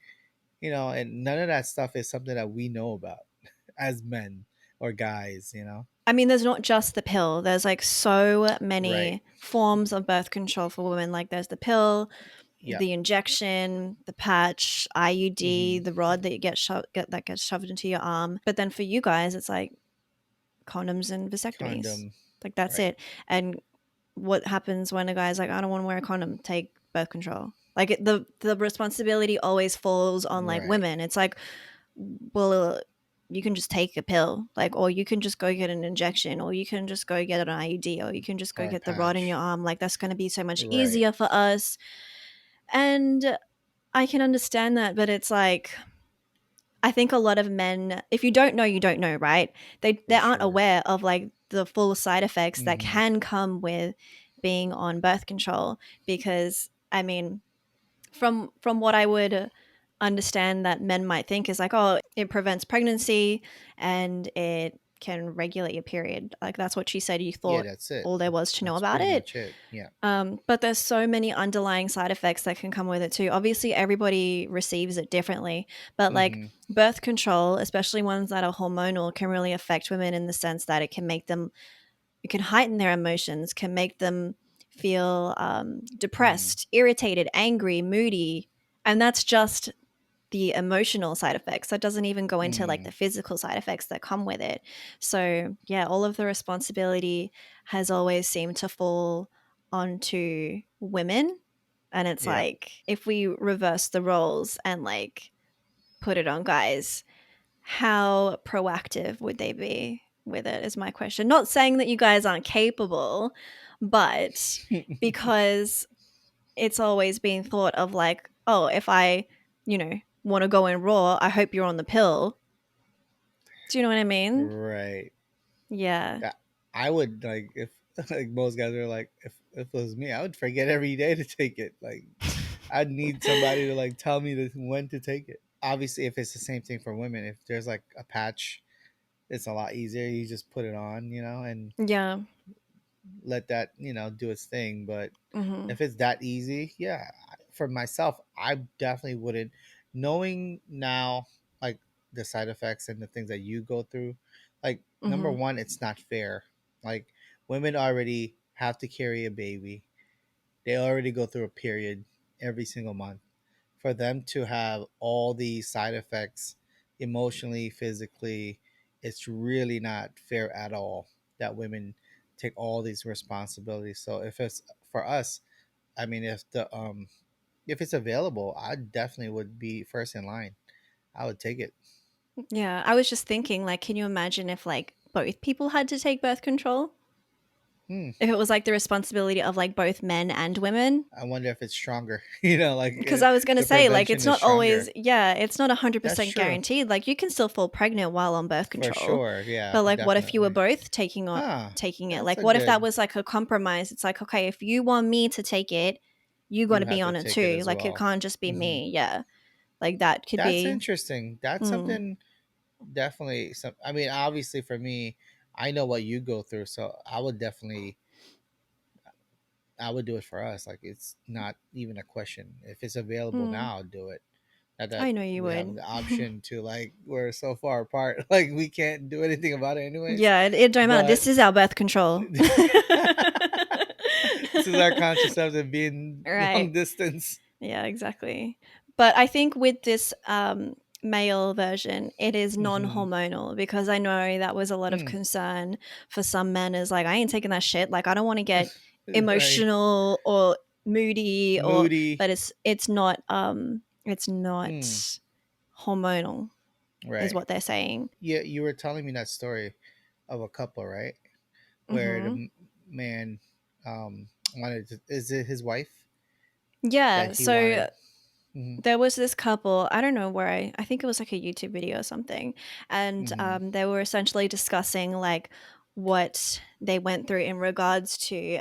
And none of that stuff is something that we know about as men or guys. I mean, there's not just the pill. There's like so Right. many forms of birth control for women. Like there's the pill, Yep. the injection, the patch, IUD, Hmm. the rod that you that gets shoved into your arm. But then for you guys, it's like condoms and vasectomies. Condom. Like that's Right. it. And what happens when a guy's like, I don't want to wear a condom, take birth control. Like the responsibility always falls on like Right. women. It's like, well, you can just take a pill, like, or you can just go get an injection, or you can just go get an IUD, or you can just go Or a get the rod in your patch. arm. Like that's going to be so much Right. easier for us. And I can understand that, but it's like I think a lot of men, if you don't know, you don't know, right? They For aren't sure. aware of like the full side effects that Hmm. can come with being on birth control. Because I mean, from what I would understand that men might think is like, oh, it prevents pregnancy and it can regulate your period. Like that's what she said. You Yeah, thought that's it. all there was to know That's about pretty it. much it. Yeah. But there's so many underlying side effects that can come with it too. Obviously, everybody receives it differently, but like Hmm. birth control, especially ones that are hormonal, can really affect women in the sense that it can heighten their emotions, can make them feel Hmm. depressed, irritated, angry, moody. And that's just the emotional side effects. That doesn't even go into like Hmm. the physical side effects that come with it. So, yeah, all of the responsibility has always seemed to fall onto women. And it's Yep. like, if we reverse the roles and like put it on guys, how proactive would they be with it? Is my question. Not saying that you guys aren't capable, but because it's always been thought of like, oh, if I, you know, want to go in raw, I hope you're on the pill. Do you know what I mean? Right. Yeah. Yeah, I would like if like most guys are like if it was me, I would forget every day to take it. Like I'd need somebody to like tell me when to take it. Obviously, if it's the same thing for women, if there's like a patch, it's a lot easier. You just put it on, and Yeah. let that do its thing. But Mhm. if it's that easy, yeah, for myself, I definitely wouldn't. Knowing now, like the side effects and the things that you go through, like number Mhm. one, it's not fair. Like women already have to carry a baby, they already go through a period every single month. For them to have all these side effects emotionally, physically, it's really not fair at all that women take all these responsibilities. So if it's for us, I mean, if it's available, I definitely would be first in line. I would take it. Yeah, I was just thinking like can you imagine if like both people had to take birth control? Hmm. If it was like the responsibility of like both men and women? I wonder if it's stronger. Like Because I was going to the say like prevention it's is not always, stronger. yeah, it's not That's 100% true guaranteed. Like you can still fall pregnant while on birth for control. sure. Yeah, But like what if you were definitely. both Huh. taking it? That's Like a what if that good. was like a compromise? It's like okay, if you want me to take it, you got You to be have to on it take it too. as Like it well. can't just be Hmm. me. Yeah. Like that could That's be interesting. That's mm, something definitely. Some. I mean, obviously for me, I know what you go through, so I would definitely. I would do it for us. Like it's not even a question. If it's available mm, now, I'll do it. Not that I know you we have would. the option to like we're so far apart, like we can't do anything about it anyways. Yeah, it don't matter. But This is our birth control. this is our contraceptive being long Right. distance. Yeah, exactly. But I think with this male version, it is Mm-hmm. non-hormonal because I know that was a lot of Hmm. concern for some men. Is like I ain't taking that shit. Like I don't want to get Right. emotional or moody or Moody. but it's not Hmm. hormonal is Right. what they're saying. Yeah, you were telling me that story of a couple, right? Where the Hmm. man wanted to, is it his wife that Yeah. he So wanted? Hmm. there was this couple, I don't know where I think it was like a YouTube video or something, and Hmm. they were essentially discussing like what they went through in regards to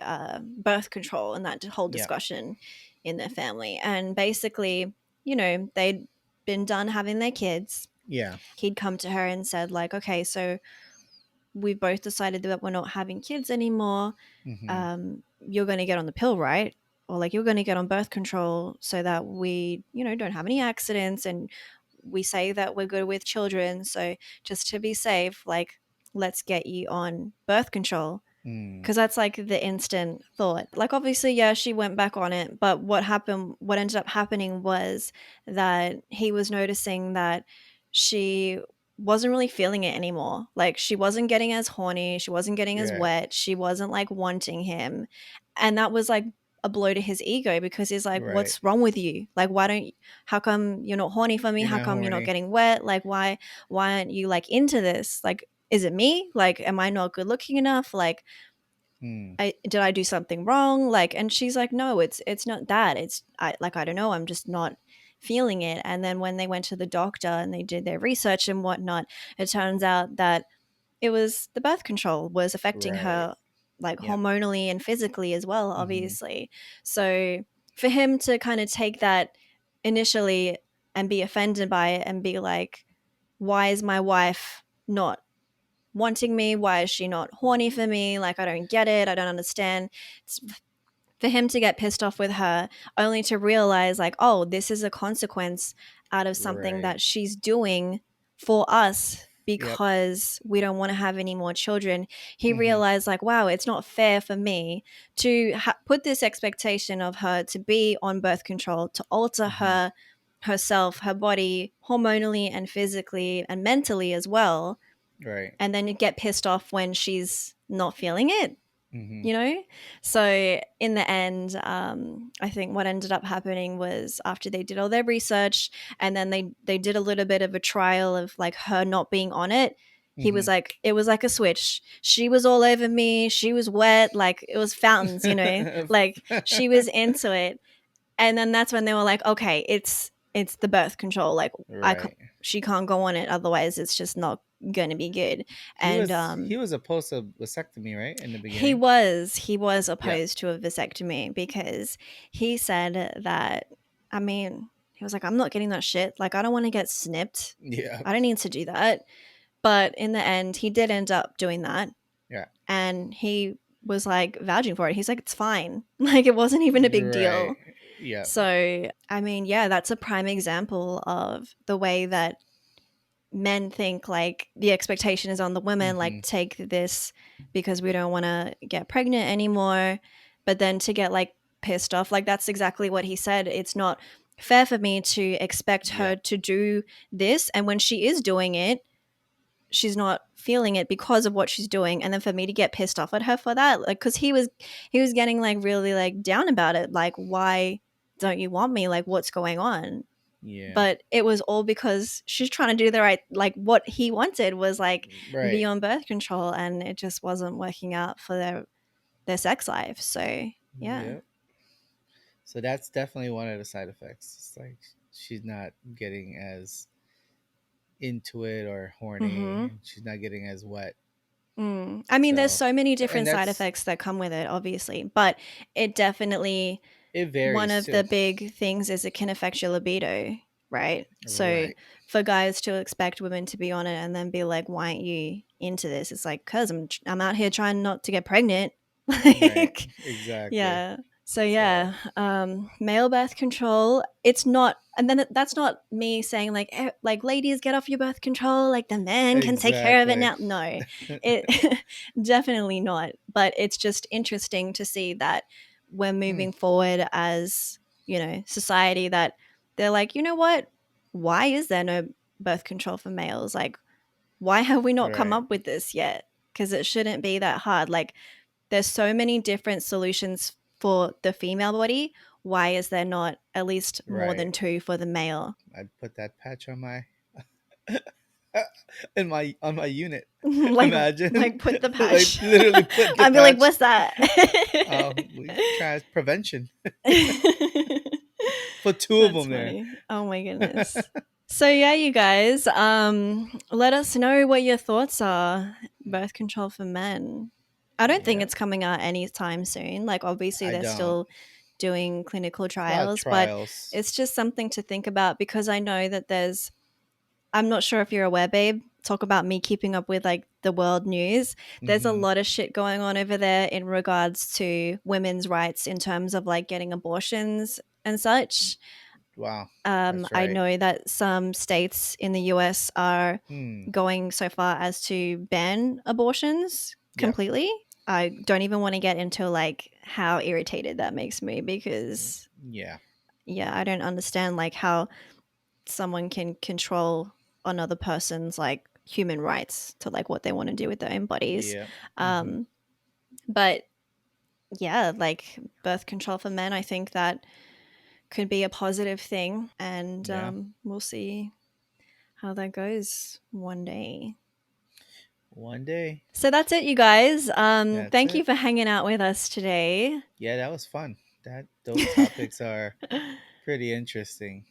birth control and that whole Yeah. discussion in their family. And basically, they'd been done having their kids. Yeah. He'd come to her and said like, okay, so we've both decided that we're not having kids anymore. Hmm. You're going to get on the pill, right? Or like you're going to get on birth control so that we, don't have any accidents and we say that we're good with children. So just to be safe, like, let's get you on birth control. Mm. Because that's like the instant thought. Like, obviously, yeah, she went back on it. But what ended up happening was that he was noticing that she wasn't really feeling it anymore. Like, she wasn't getting as horny. She wasn't getting as Right. wet. She wasn't like wanting him. And that was like a blow to his ego because he's like, Right. what's wrong with you? Like, how come you're not horny for me? You're How not come you're not horny. getting wet? Like, why aren't you like into this? Like, is it me? Like, am I not good looking enough? Like, Mm. did I do something wrong? Like, and she's like, no, it's not that. I don't know. I'm just not feeling it. And then when they went to the doctor and they did their research and whatnot, it turns out that it was the birth control was affecting Right. her like Yep. hormonally and physically as well, Hmm. obviously. So for him to kind of take that initially and be offended by it and be like, why is my wife not wanting me? Why is she not horny for me? Like, I don't get it. I don't understand. It's for him to get pissed off with her, only to realize, like, oh, this is a consequence out of something Right. that she's doing for us Yep. because we don't want to have any more children. He Hmm. realized, like, wow, it's not fair for me to put this expectation of her to be on birth control, to alter Hmm. herself, her body, hormonally and physically and mentally as well, Right. and then you get pissed off when she's not feeling it, Hmm. you know? So in the end, I think what ended up happening was after they did all their research and then they did a little bit of a trial of like her not being on it. He was Hmm. like, it was like a switch. She was all over me. She was wet. Like it was fountains, like she was into it. And then that's when they were like, okay, it's the birth control. Like Right. she can't go on it, otherwise it's just not going to be good. He And was he was opposed to vasectomy, right, in the he beginning. was Yeah. opposed to a vasectomy because he said that, I mean, he was like, I'm not getting that shit. Like, I don't want to get snipped. Yeah. I don't need to do that. But in the end, he did end up doing that. Yeah. And he was like vouching for it. He's like, it's fine. Like, it wasn't even a big Right. deal. Yeah. So, I mean, yeah, that's a prime example of the way that men think like the expectation is on the women, like, Mm-hmm. take this because we don't want to get pregnant anymore. But then to get like pissed off, like, that's exactly what he said. It's not fair for me to expect her Yeah. to do this. And when she is doing it, she's not feeling it because of what she's doing, and then for me to get pissed off at her for that, like, because he was getting like really like down about it, like, why don't you want me, like, what's going on? Yeah. But it was all because she's trying to do the right, like, what he wanted was like Right. be on birth control, and it just wasn't working out for their sex life. So yeah. Yep. So that's definitely one of the side effects. It's like she's not getting as into it or horny, Mm-hmm. and she's not getting as wet. I mean, there's So, so many and different side that's effects that come with it, obviously, but it definitely, it one varies of too. the big things is it can affect your libido, right? So Right. for guys to expect women to be on it and then be like, why aren't you into this? It's like, cause I'm out here trying not to get pregnant. Right. Like, Exactly. yeah. So So yeah, male birth control. It's not, and then that's not me saying like, like, ladies, get off your birth control. Like, the men can take care of it exactly. now. No, it definitely not. But it's just interesting to see that we're Hmm. moving forward as, society, that they're like, you know what? Why is there no birth control for males? Like, why have we not come Right. up with this yet? Because it shouldn't be that hard. Like, there's so many different solutions for the female body. Why is there not at least more Right. than two for the male? I'd put that patch on my in my on my unit. like Imagine, like put the like patch. literally put the I'd be like, patch. what's that? We try prevention. Put two of That's them there. funny. Oh my goodness. So yeah, you guys, let us know what your thoughts are. Birth control for men. I don't think Yeah, it's coming out anytime soon. Like, obviously I they're don't. still doing clinical It's a lot of trials, but trials. it's just something to think about, because I know that I'm not sure if you're aware, babe. Talk about me keeping up with like the world news. There's a Hmm. lot of shit going on over there in regards to women's rights in terms of like getting abortions and such. Wow, that's I right. know that some states in the US are Hmm. going so far as to ban abortions Yep. completely. I don't even want to get into like how irritated that makes me, because Yeah. yeah, I don't understand like how someone can control another person's like human rights to like what they want to do with their own bodies. Yep. Hmm. Um, but yeah, like birth control for men, I think that could be a positive thing, and Yeah. we'll see how that goes one day. One day. So that's it, you guys. That's Thank you it. for hanging out with us today. Yeah, that was fun. Those topics are pretty interesting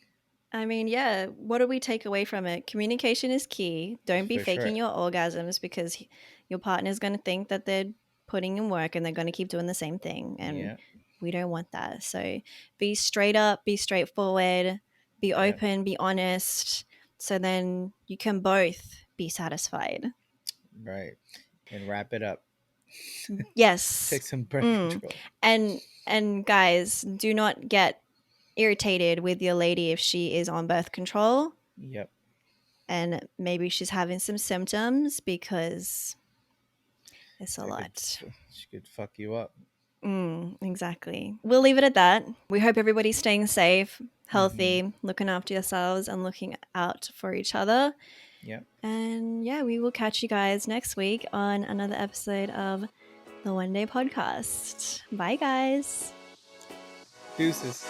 I mean, yeah, what do we take away from it? Communication is key. Don't be for sure. faking your orgasms, because your partner's going to think that they're putting in work and they're going to keep doing the same thing. And Yeah. we don't want that. So be straight up, be straightforward, be Yeah. open, be honest. So then you can both be satisfied. Right. And wrap it up. Yes. Take some birth Mm. control. And guys, do not get irritated with your lady if she is on birth control Yep. and maybe she's having some symptoms, because it's a That could lot. she could fuck you up. Exactly. We'll leave it at that. We hope everybody's staying safe, Hmm. healthy, looking after yourselves, and looking out for each other. Yep. And yeah, we will catch you guys next week on another episode of the One Day Podcast. Bye, guys. Deuces.